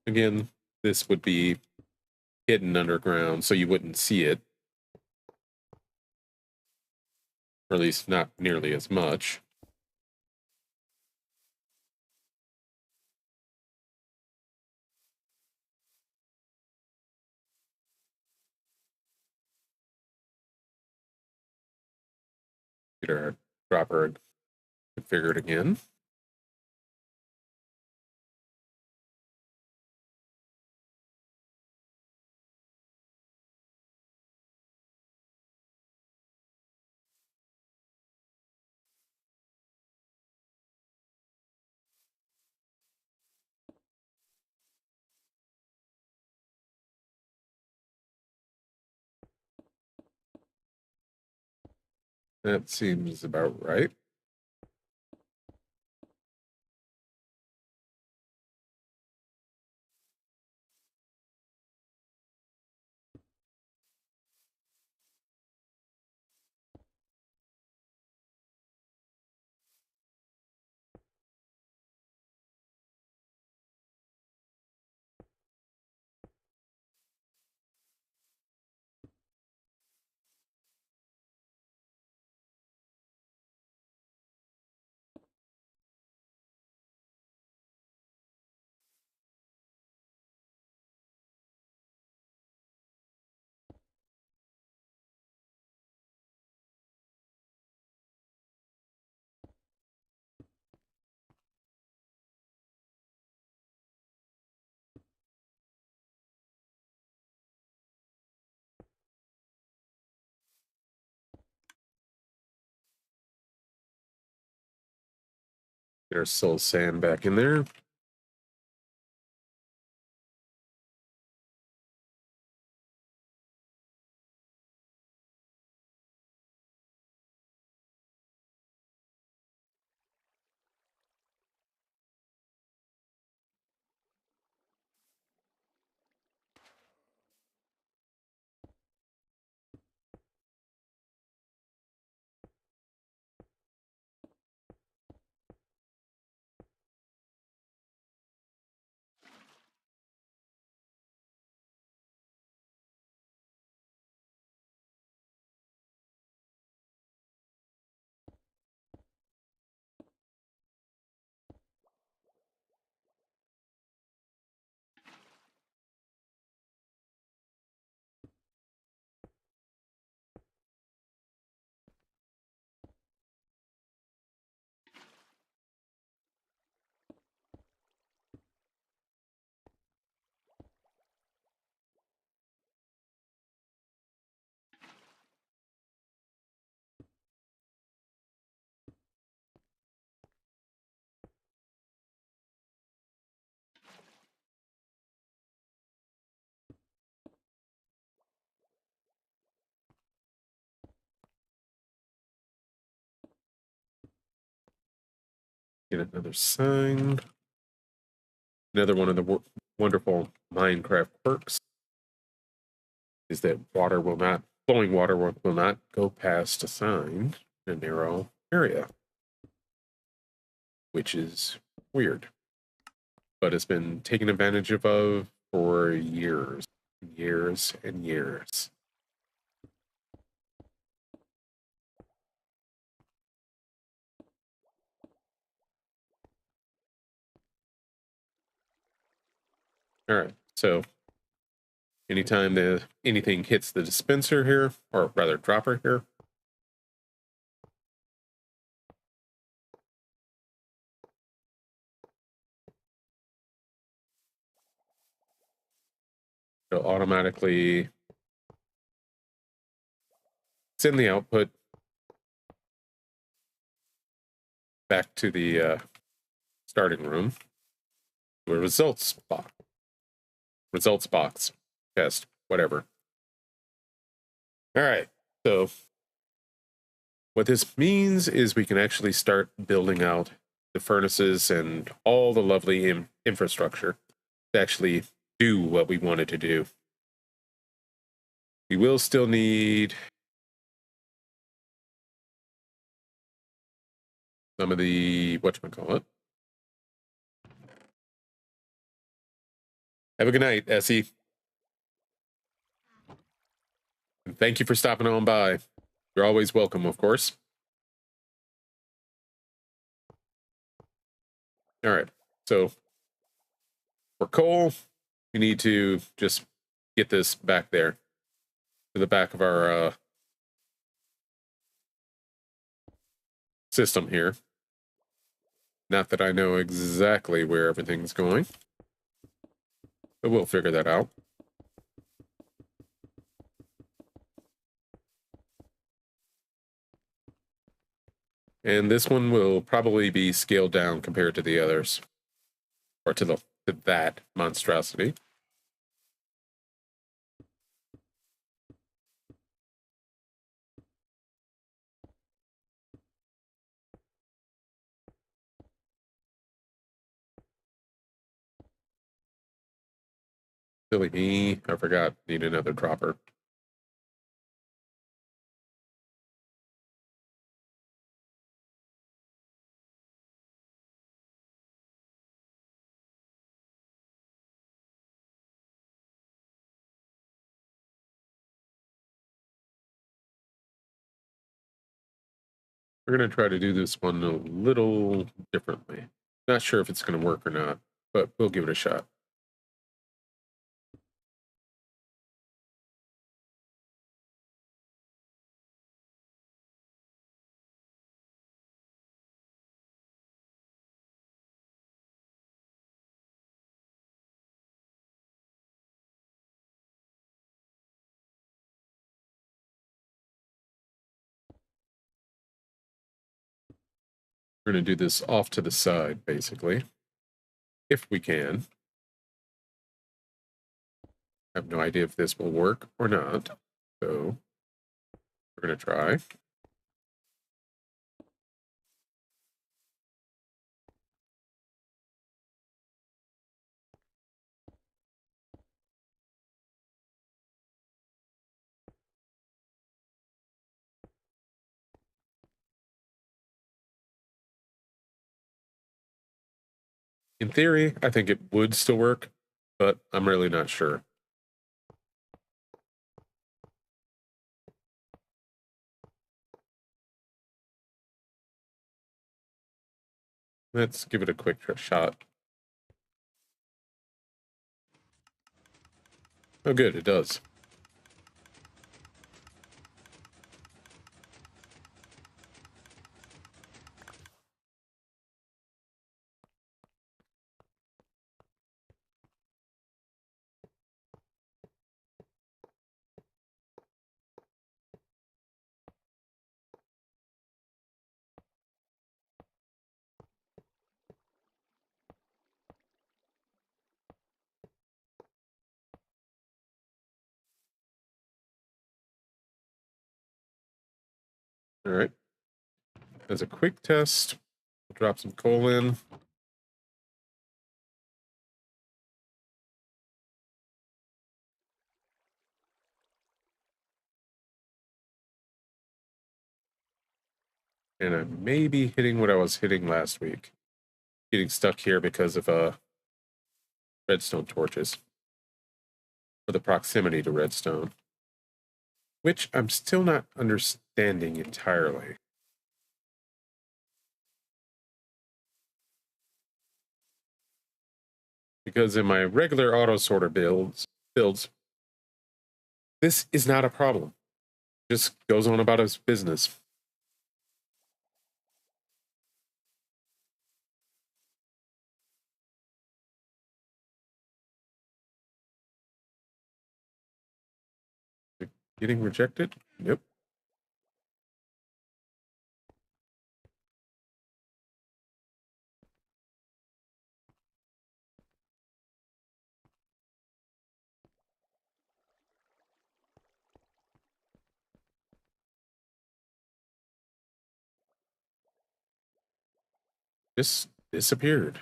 Again, this would be hidden underground, so you wouldn't see it. Or at least not nearly as much. Get our dropper configured again. That seems about right. Get our soul sand back in there. Get another sign. Another one of the wonderful Minecraft quirks is that flowing water will not go past a sign in a narrow area, which is weird, but it's been taken advantage of for years, years, and years. All right, so anytime anything hits the dispenser here, or rather dropper here, it'll automatically send the output back to the starting room to a results box, test, whatever. All right, so what this means is we can actually start building out the furnaces and all the lovely infrastructure to actually do what we wanted to do. We will still need some of the, whatchamacallit. Have a good night, Essie. And thank you for stopping on by. You're always welcome, of course. All right, so for coal, we need to just get this back there to the back of our system here. Not that I know exactly where everything's going, but we'll figure that out. And this one will probably be scaled down compared to the others, or to that monstrosity. Silly me, I forgot, need another dropper. We're going to try to do this one a little differently. Not sure if it's going to work or not, but we'll give it a shot. We're going to do this off to the side, basically, if we can. I have no idea if this will work or not, so we're going to try. In theory, I think it would still work, but I'm really not sure. Let's give it a quick shot. Oh, good, it does. All right. As a quick test, Drop some coal in. And I may be hitting what I was hitting last week. Getting stuck here because of redstone torches. For the proximity to redstone. Which I'm still not understanding entirely. Because in my regular auto sorter builds, this is not a problem. Just goes on about its business. Getting rejected? Nope. Just disappeared.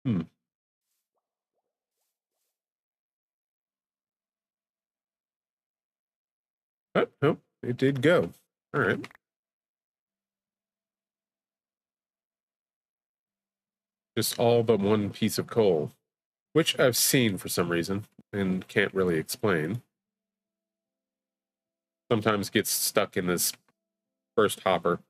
Hmm. Oh, nope. It did go. All right. Just all but one piece of coal, which I've seen for some reason and can't really explain. Sometimes gets stuck in this first hopper.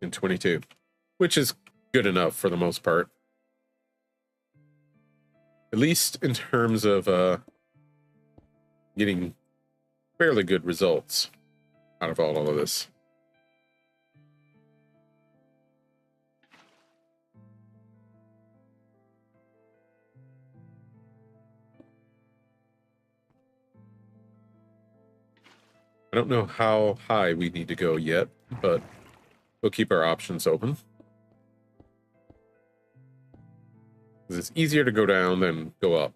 In 22, which is good enough for the most part. At least in terms of getting fairly good results out of all of this. I don't know how high we need to go yet, but we'll keep our options open. It's easier to go down than go up.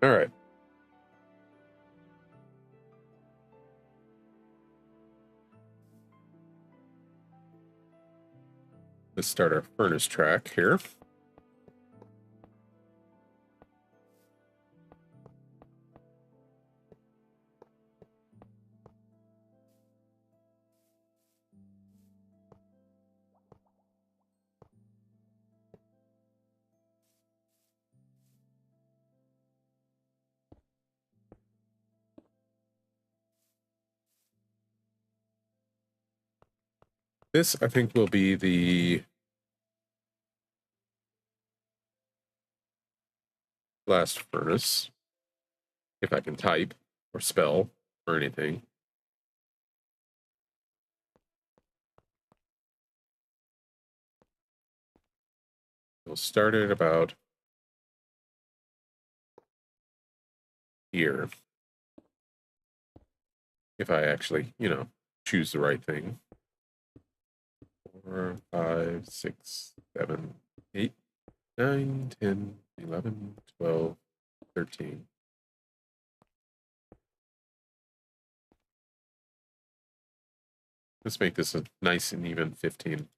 All right. Let's start our furnace track here. This, I think, will be the last furnace, if I can type or spell or anything. We'll start at about here. If I actually, you know, choose the right thing. 4, 5, 6, 7, 8, 9, 10, 11, 12, 13. Let's make this a nice and even 15.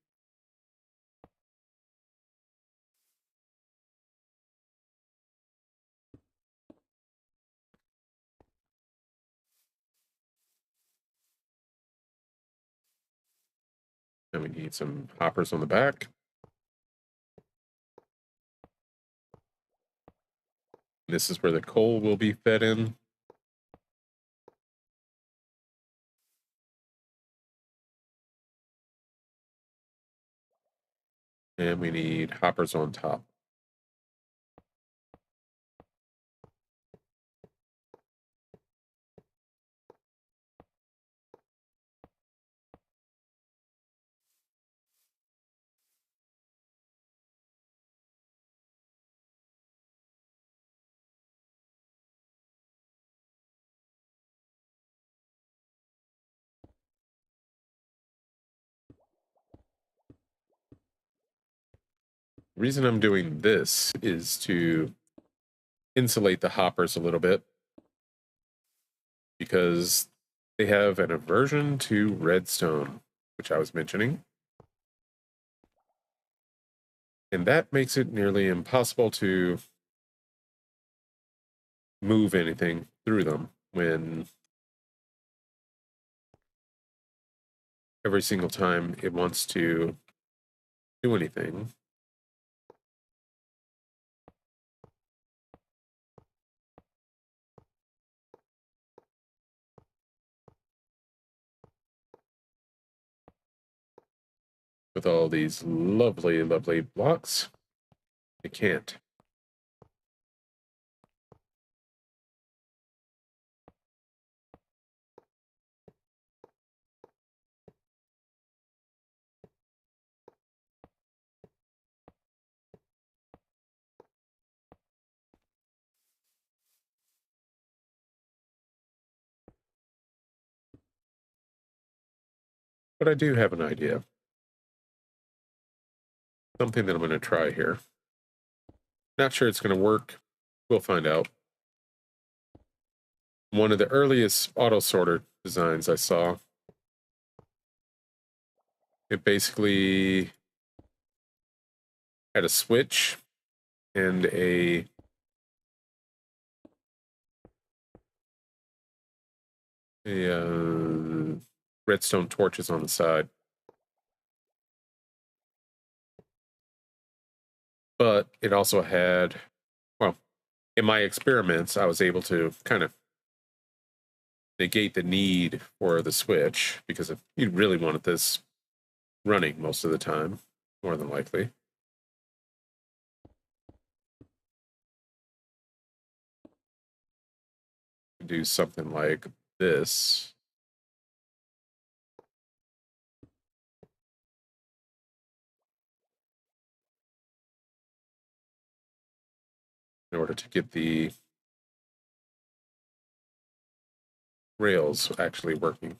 Then we need some hoppers on the back. This is where the coal will be fed in. And we need hoppers on top. The reason I'm doing this is to insulate the hoppers a little bit, because they have an aversion to redstone, which I was mentioning. And that makes it nearly impossible to move anything through them when every single time it wants to do anything. With all these lovely, lovely blocks, it can't. But I do have an idea. Something that I'm going to try here. Not sure it's going to work. We'll find out. One of the earliest auto sorter designs I saw, it basically had a switch and a redstone torches on the side. But it also had, well, in my experiments, I was able to kind of negate the need for the switch, because if you really wanted this running most of the time, more than likely. Do something like this. In order to get the rails actually working.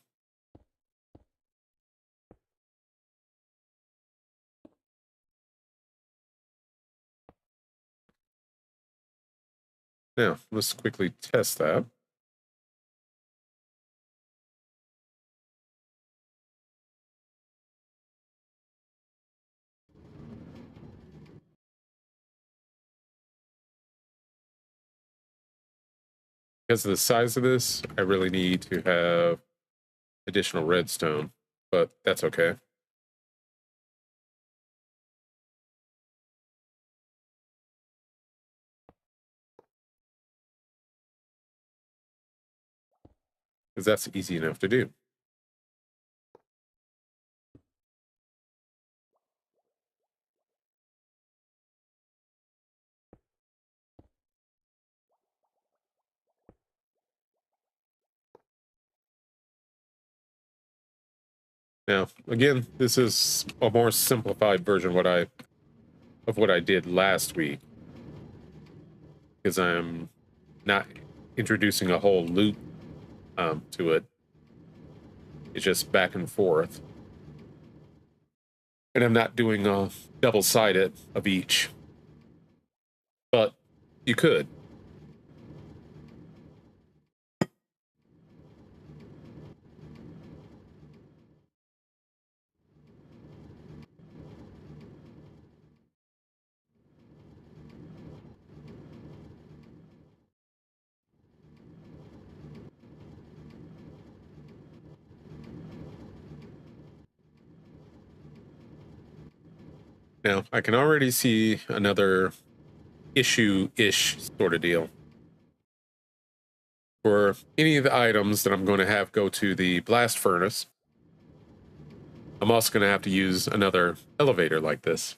Now, let's quickly test that. Because of the size of this, I really need to have additional redstone, but that's okay. Because that's easy enough to do. Now, again, this is a more simplified version of what I did last week, because I'm not introducing a whole loop to it. It's just back and forth. And I'm not doing a double-sided of each. But you could. Now, I can already see another issue-ish sort of deal. For any of the items that I'm going to have go to the blast furnace, I'm also going to have to use another elevator like this.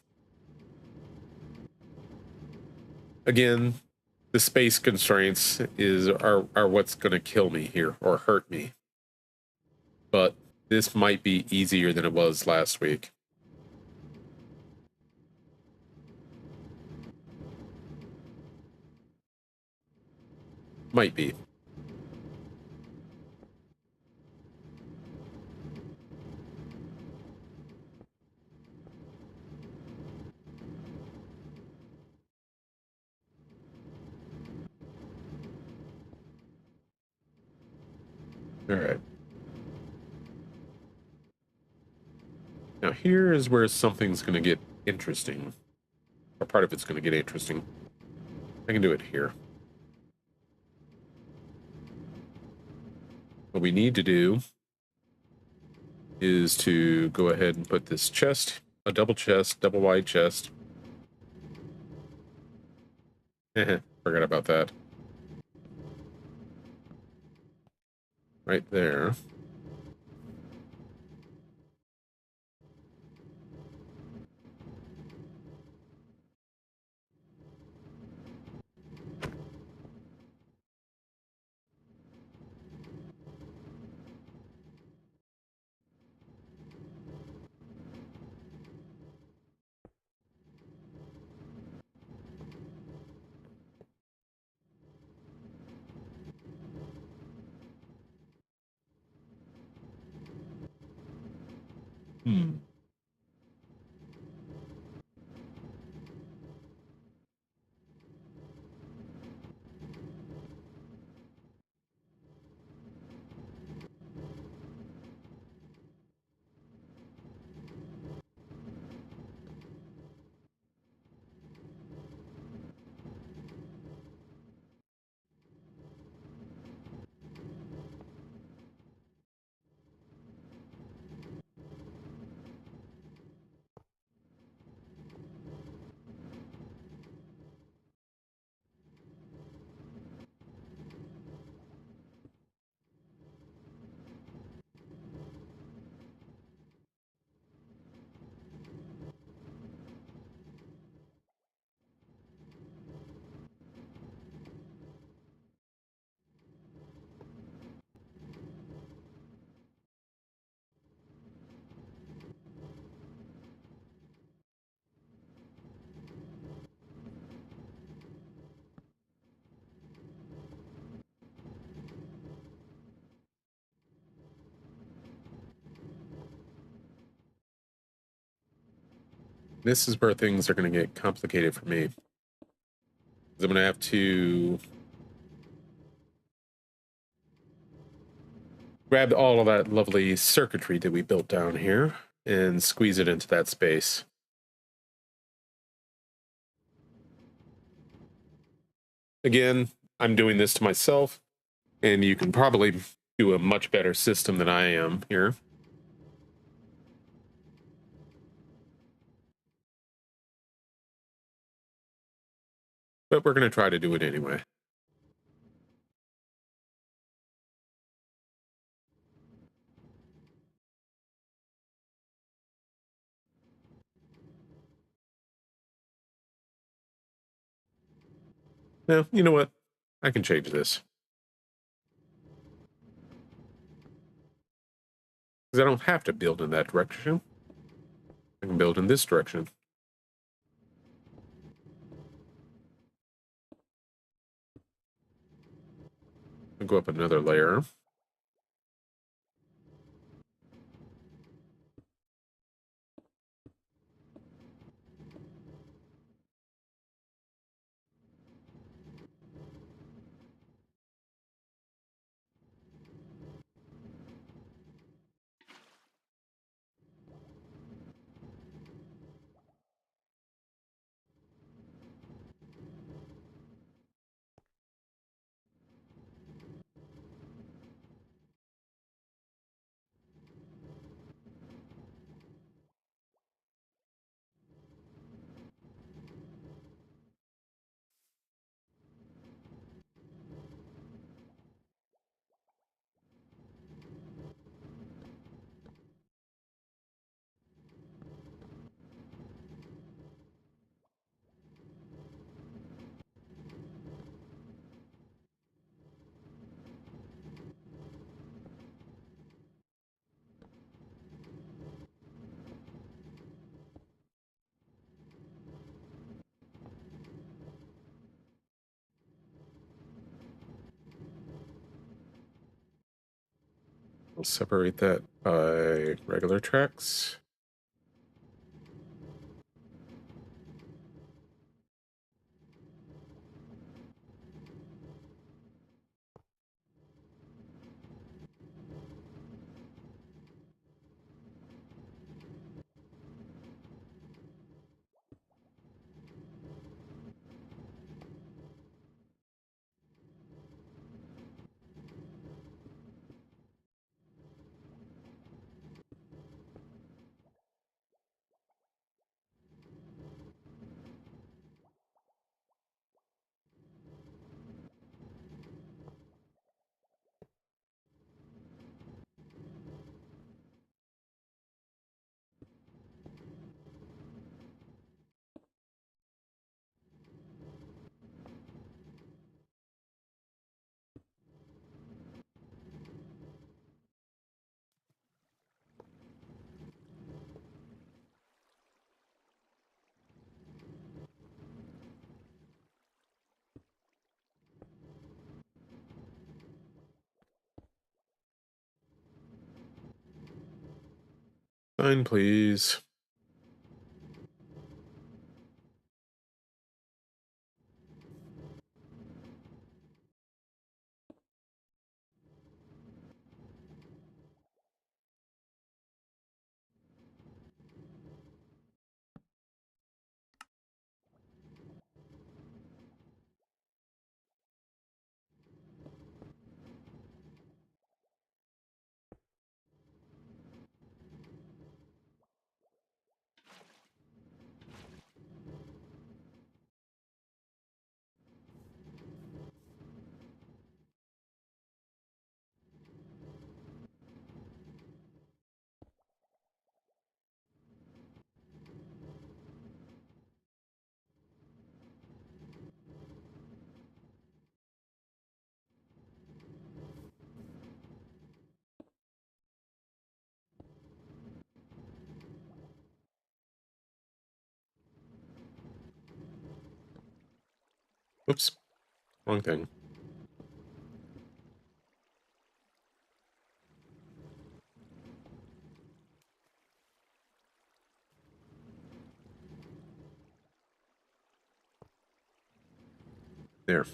Again, the space constraints are what's going to kill me here, or hurt me. But this might be easier than it was last week. Might be. All right. Now here is where something's going to get interesting. Or part of it's going to get interesting. I can do it here. What we need to do is to go ahead and put this chest, a double wide chest. Forgot about that. Right there. This is where things are going to get complicated for me. I'm going to have to grab all of that lovely circuitry that we built down here and squeeze it into that space. Again, I'm doing this to myself, and you can probably do a much better system than I am here. But we're going to try to do it anyway. Now, you know what? I can change this. Because I don't have to build in that direction. I can build in this direction. I'll go up another layer. We'll separate that by regular tracks. Sign, please. Oops, wrong thing. There.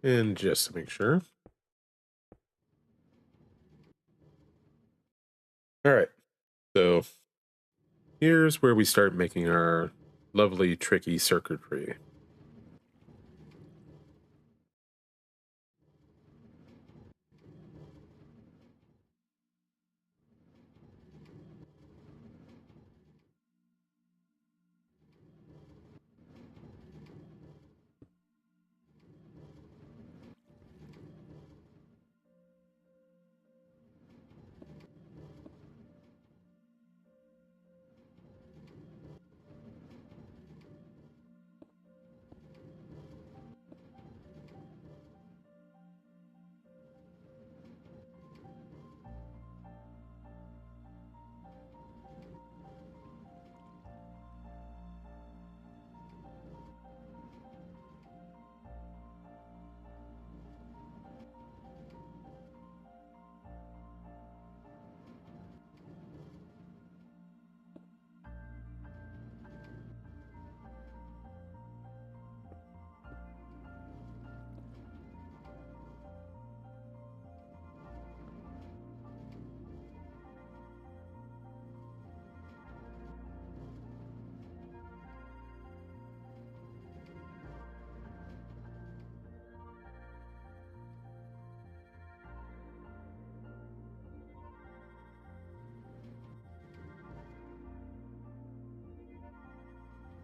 And just to make sure. All right. So here's where we start making our lovely, tricky circuitry.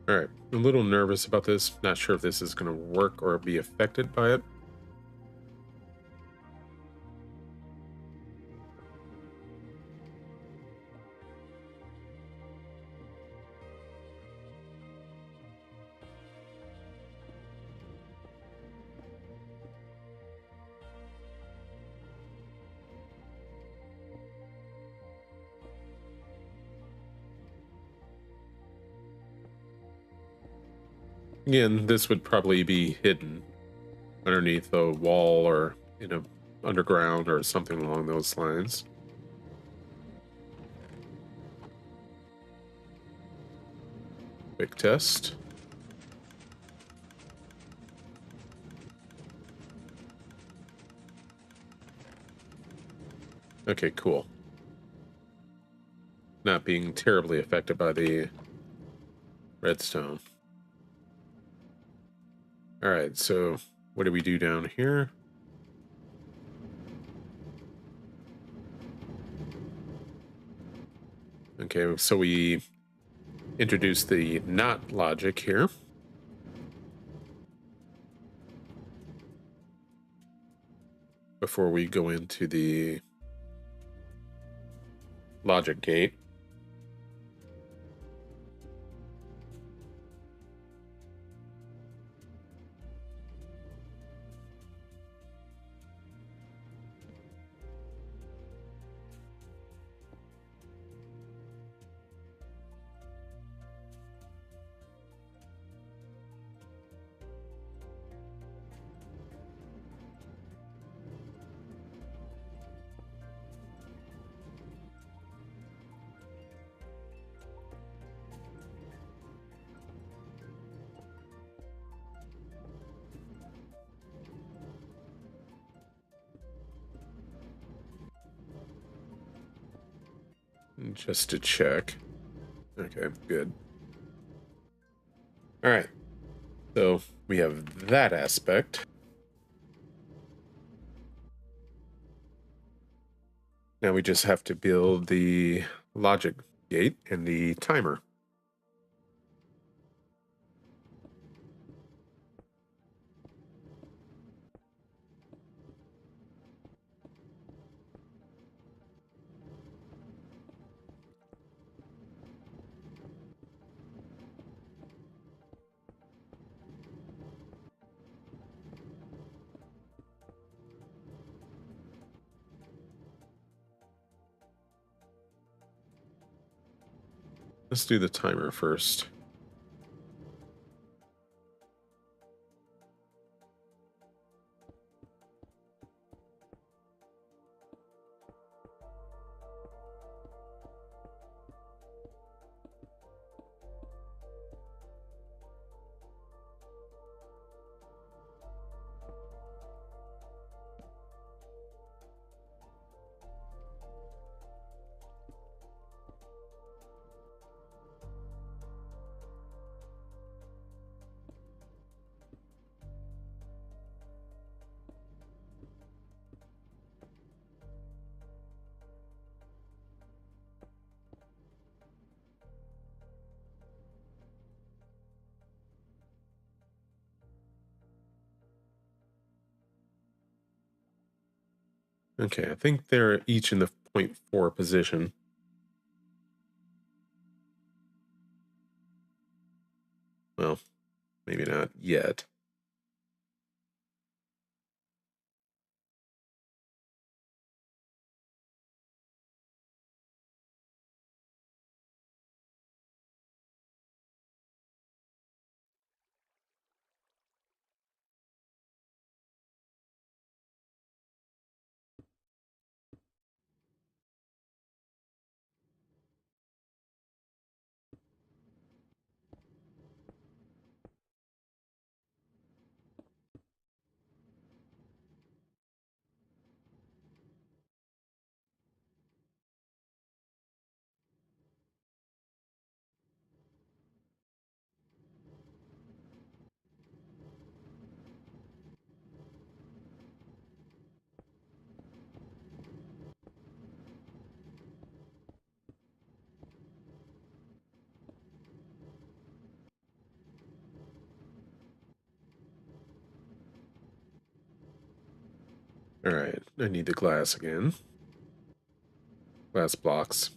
All right, a little nervous about this. Not sure if this is going to work or be affected by it. Again, this would probably be hidden underneath a wall or underground or something along those lines. Quick test. Okay, cool. Not being terribly affected by the redstone. All right, so what do we do down here? Okay, so we introduce the not logic here. Before we go into the logic gate. Just to check. Okay, good. All right. So we have that aspect. Now we just have to build the logic gate and the timer. Let's do the timer first. Okay, I think they're each in the 0.4 position. Well, maybe not yet. All right, I need the glass again. Glass blocks.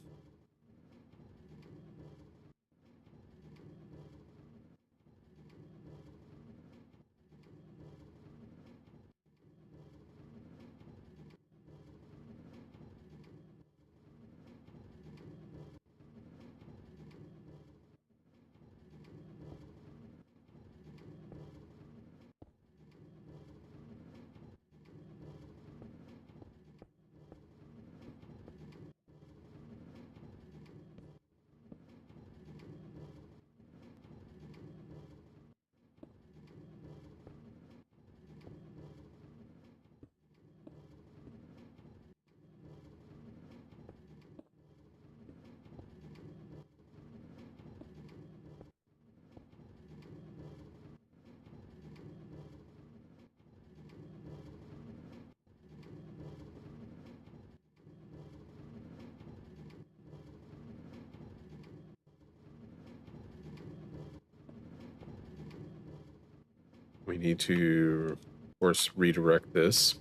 We need to, of course, redirect this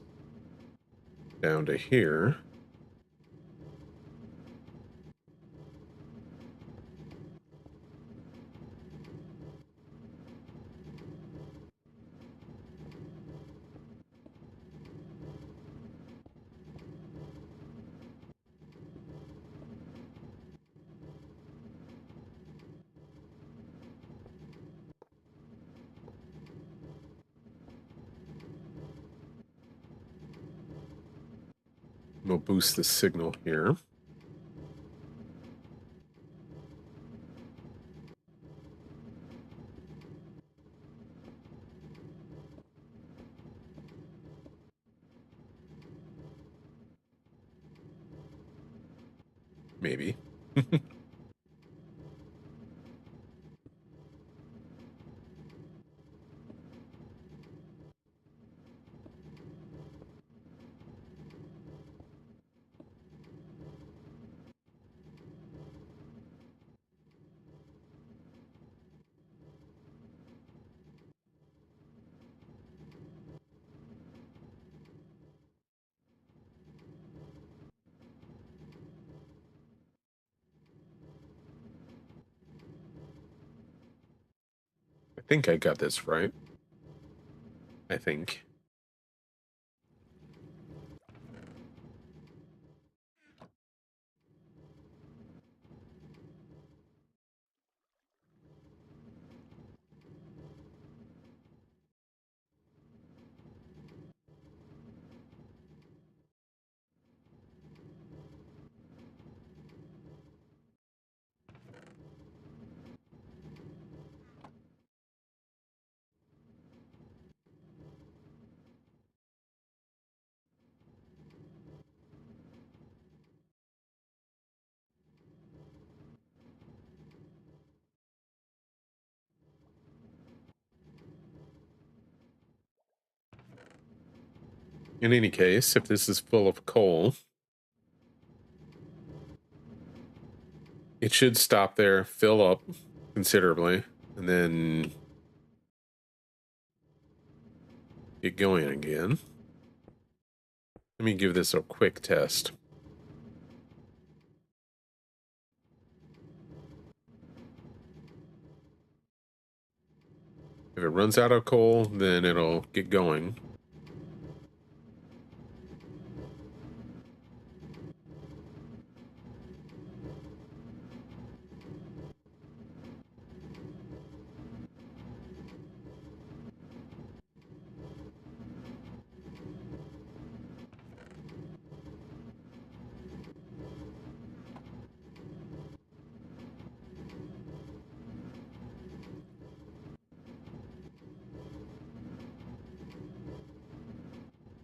down to here. We'll boost the signal here. Maybe. I think I got this right. I think. In any case, if this is full of coal, it should stop there, fill up considerably, and then get going again. Let me give this a quick test. If it runs out of coal, then it'll get going.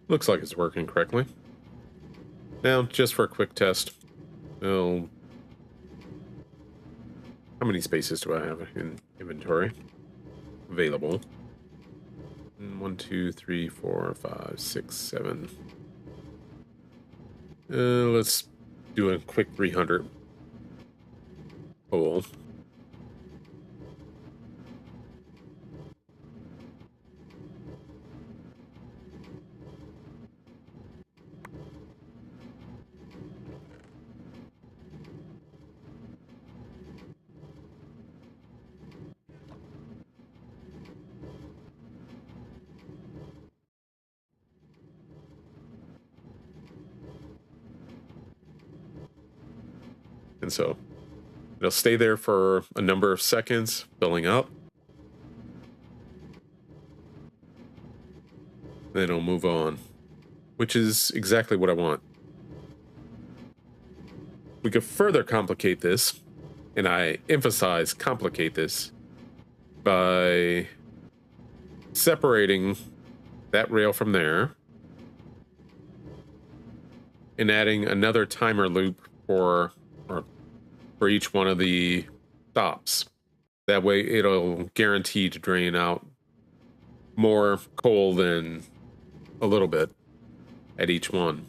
Looks like it's working correctly. Now, just for a quick test, how many spaces do I have in inventory available? 1, 2, 3, 4, 5, 6, 7. Let's do a quick 300 coal. And so it'll stay there for a number of seconds, filling up. Then it'll move on, which is exactly what I want. We could further complicate this, and I emphasize complicate this, by separating that rail from there and adding another timer loop for each one of the stops. That way it'll guarantee to drain out more coal than a little bit at each one.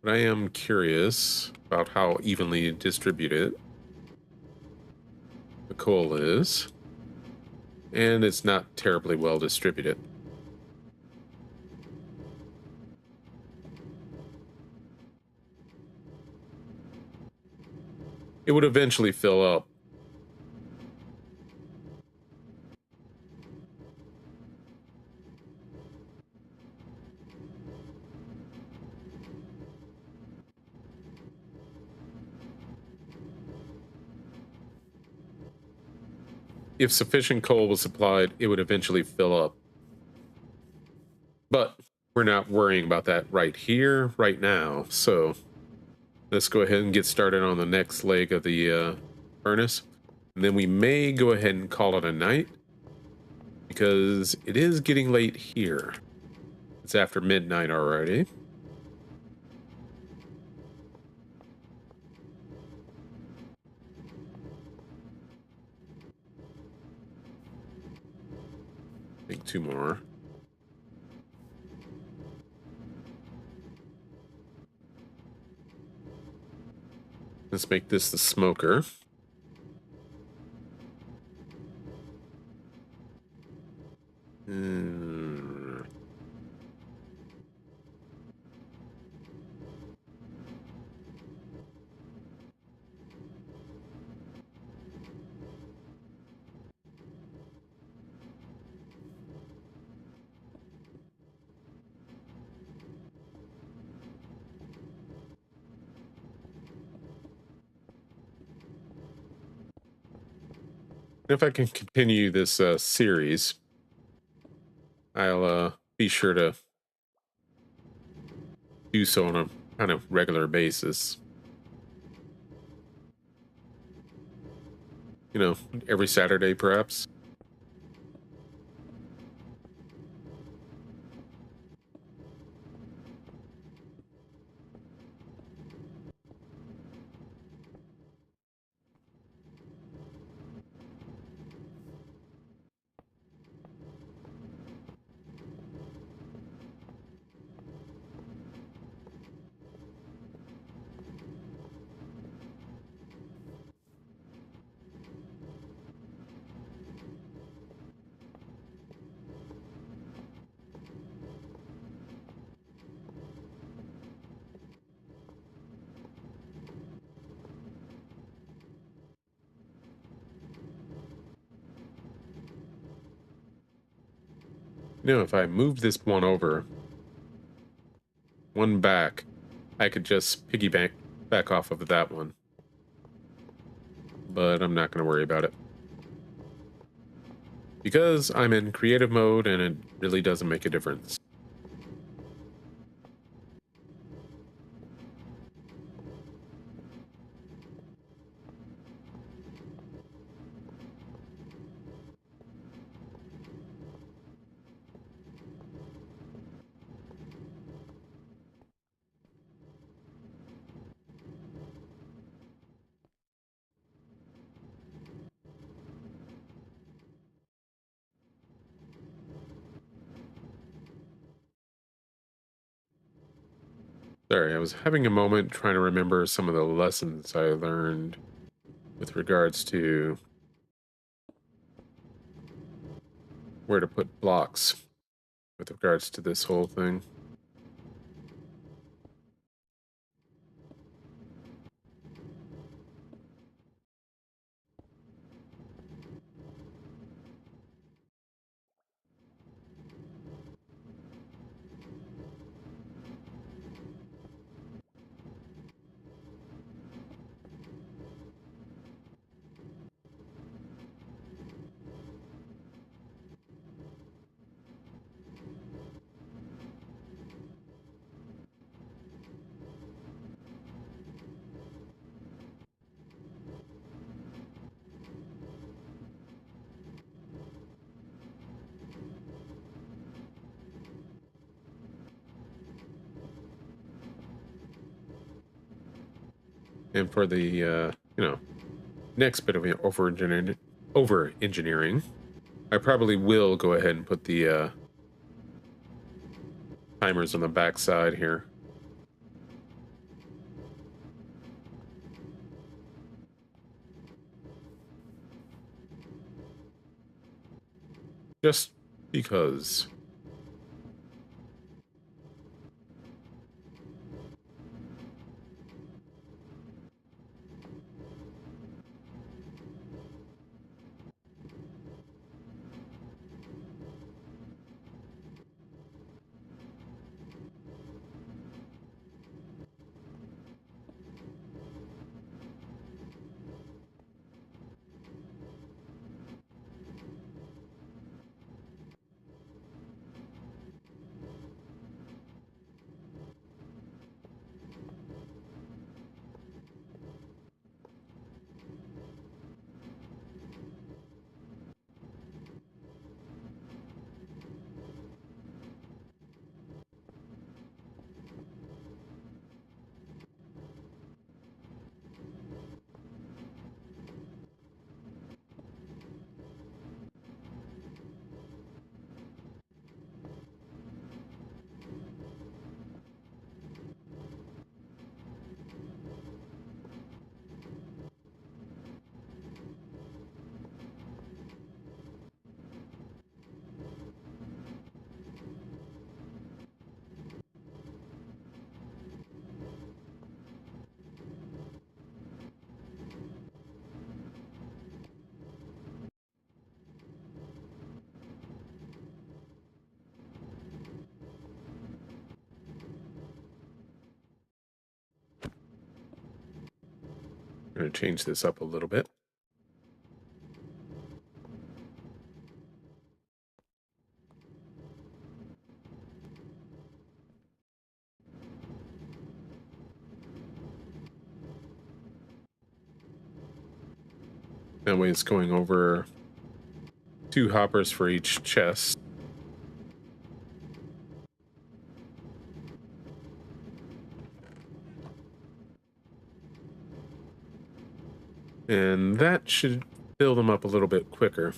But I am curious about how evenly distributed the coal is. And it's not terribly well distributed. It would eventually fill up. If sufficient coal was supplied, it would eventually fill up. But we're not worrying about that right here, right now. So let's go ahead and get started on the next leg of the furnace. And then we may go ahead and call it a night, because it is getting late here. It's after midnight already. I think 2 more. Let's make this the smoker. If I can continue this series, I'll be sure to do so on a kind of regular basis. You know, every Saturday, perhaps. You know, if I move this one over, one back, I could just piggyback back off of that one. But I'm not going to worry about it, because I'm in creative mode and it really doesn't make a difference. Sorry, I was having a moment trying to remember some of the lessons I learned with regards to where to put blocks with regards to this whole thing. And for the, next bit of over engineering, I probably will go ahead and put the timers on the back side here. Just because. I'm going to change this up a little bit. That way it's going over 2 hoppers for each chest. And that should fill them up a little bit quicker.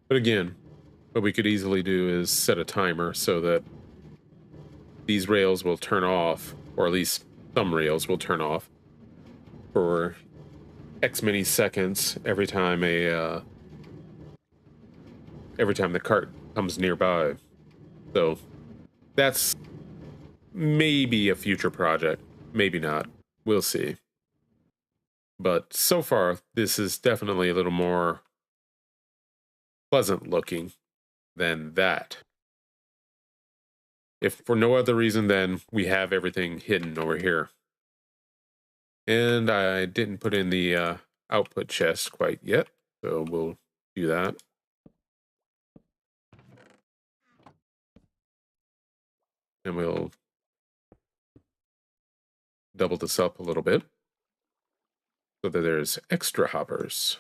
But again, what we could easily do is set a timer so that these rails will turn off, or at least some rails will turn off for X many seconds every time the cart comes nearby. So that's maybe a future project, maybe not. We'll see. But so far, this is definitely a little more pleasant looking than that. If for no other reason than we have everything hidden over here. And I didn't put in the output chest quite yet, so we'll do that. And we'll double this up a little bit so that there's extra hoppers.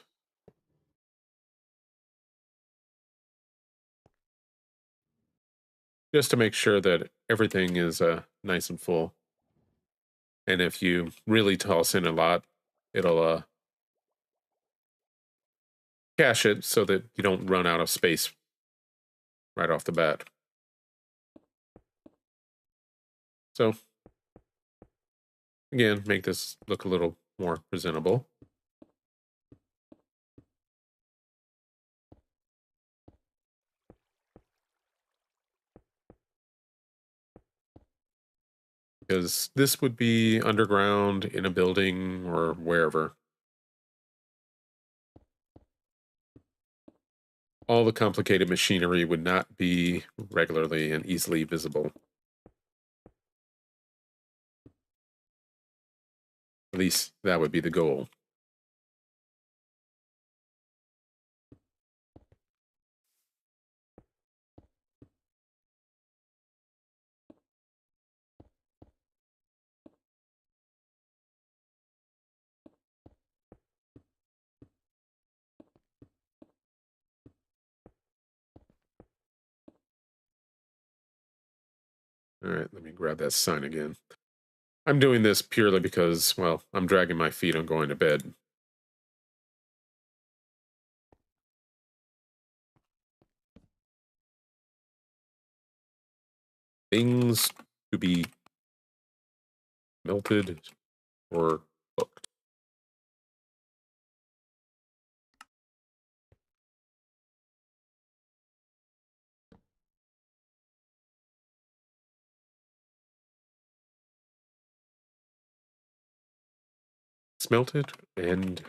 Just to make sure that everything is nice and full. And if you really toss in a lot, it'll cache it so that you don't run out of space right off the bat. So, again, make this look a little more presentable. Because this would be underground in a building or wherever. all the complicated machinery would not be regularly and easily visible. At least that would be the goal. All right, let me grab that sign again. I'm doing this purely because, well, I'm dragging my feet on going to bed. Things to be melted or cooked. Smelted and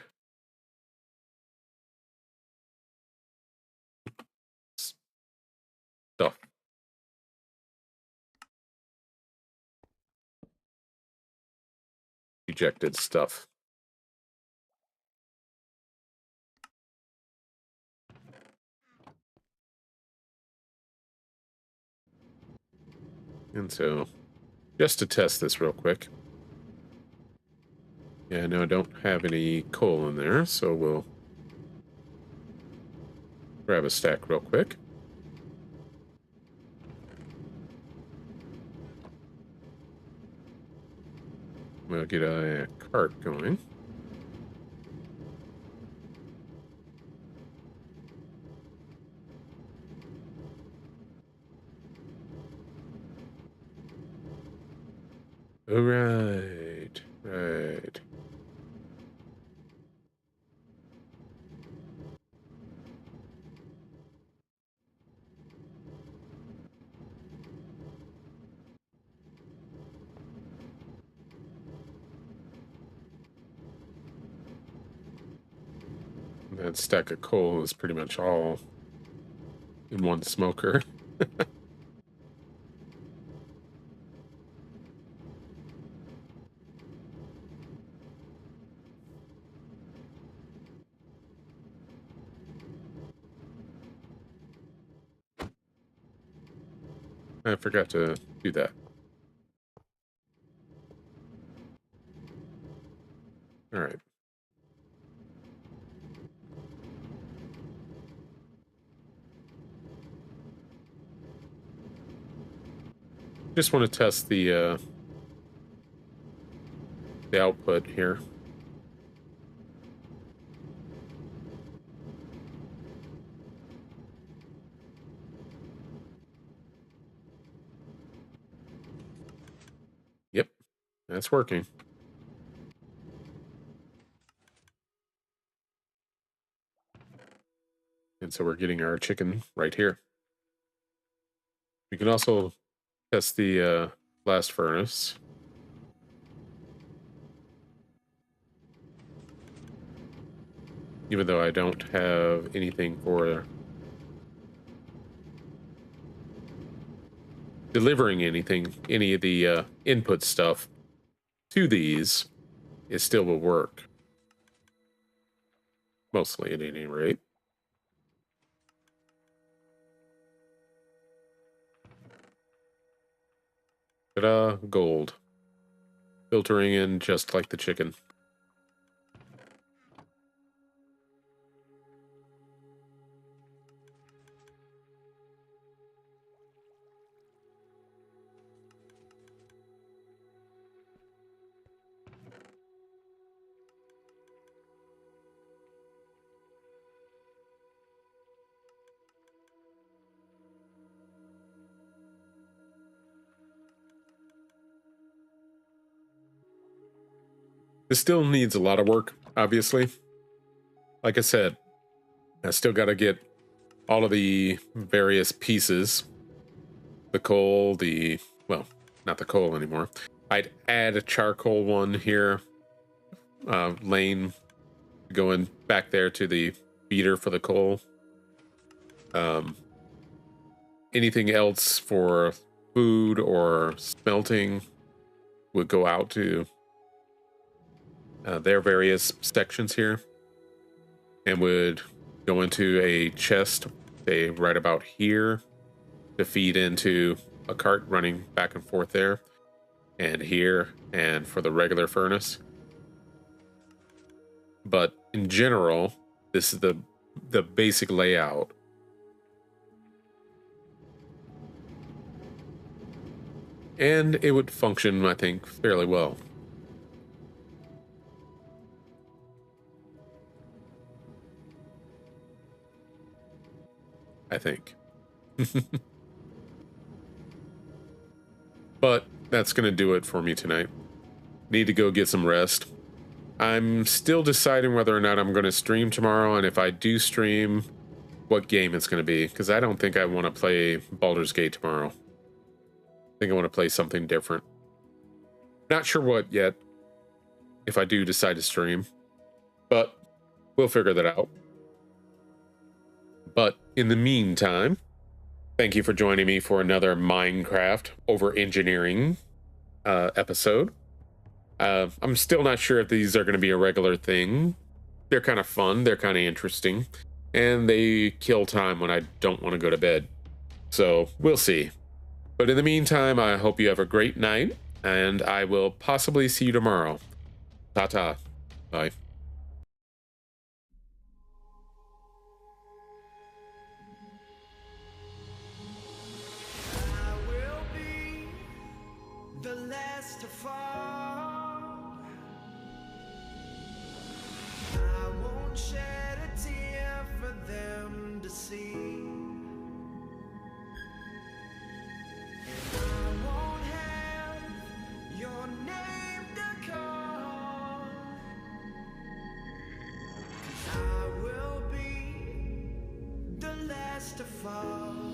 stuff. Ejected stuff. And so, just to test this real quick. Yeah, no, I don't have any coal in there, so we'll grab a stack real quick. We'll get a cart going. All right, right. That stack of coal is pretty much all in one smoker. I forgot to do that. All right. Just want to test the output here. Yep, that's working. And so we're getting our chicken right here. We can also test the blast furnace. Even though I don't have anything for delivering anything, any of the input stuff to these, it still will work. Mostly at any rate. Ta-da, gold. Filtering in just like the chicken. This still needs a lot of work, obviously. Like I said, I still got to get all of the various pieces. The coal, well, not the coal anymore. I'd add a charcoal one here. Lane going back there to the feeder for the coal. Anything else for food or smelting would go out to their various sections here and would go into a chest, say right about here, to feed into a cart running back and forth there, and here, and for the regular furnace. But in general, this is the basic layout. And it would function, I think, fairly well. I think. But that's going to do it for me tonight. Need to go get some rest. I'm still deciding whether or not I'm going to stream tomorrow, and if I do stream, what game it's going to be, because I don't think I want to play Baldur's Gate tomorrow. I think I want to play something different. Not sure what yet, if I do decide to stream, but we'll figure that out. But in the meantime, thank you for joining me for another Minecraft over engineering episode. I'm still not sure if these are going to be a regular thing. They're kind of fun, they're kind of interesting, and they kill time when I don't want to go to bed. So we'll see. But in the meantime, I hope you have a great night, and I will possibly see you tomorrow. Ta-ta. Bye. The last to fall. I won't shed a tear for them to see. And I won't have your name to call. 'Cause I will be the last to fall.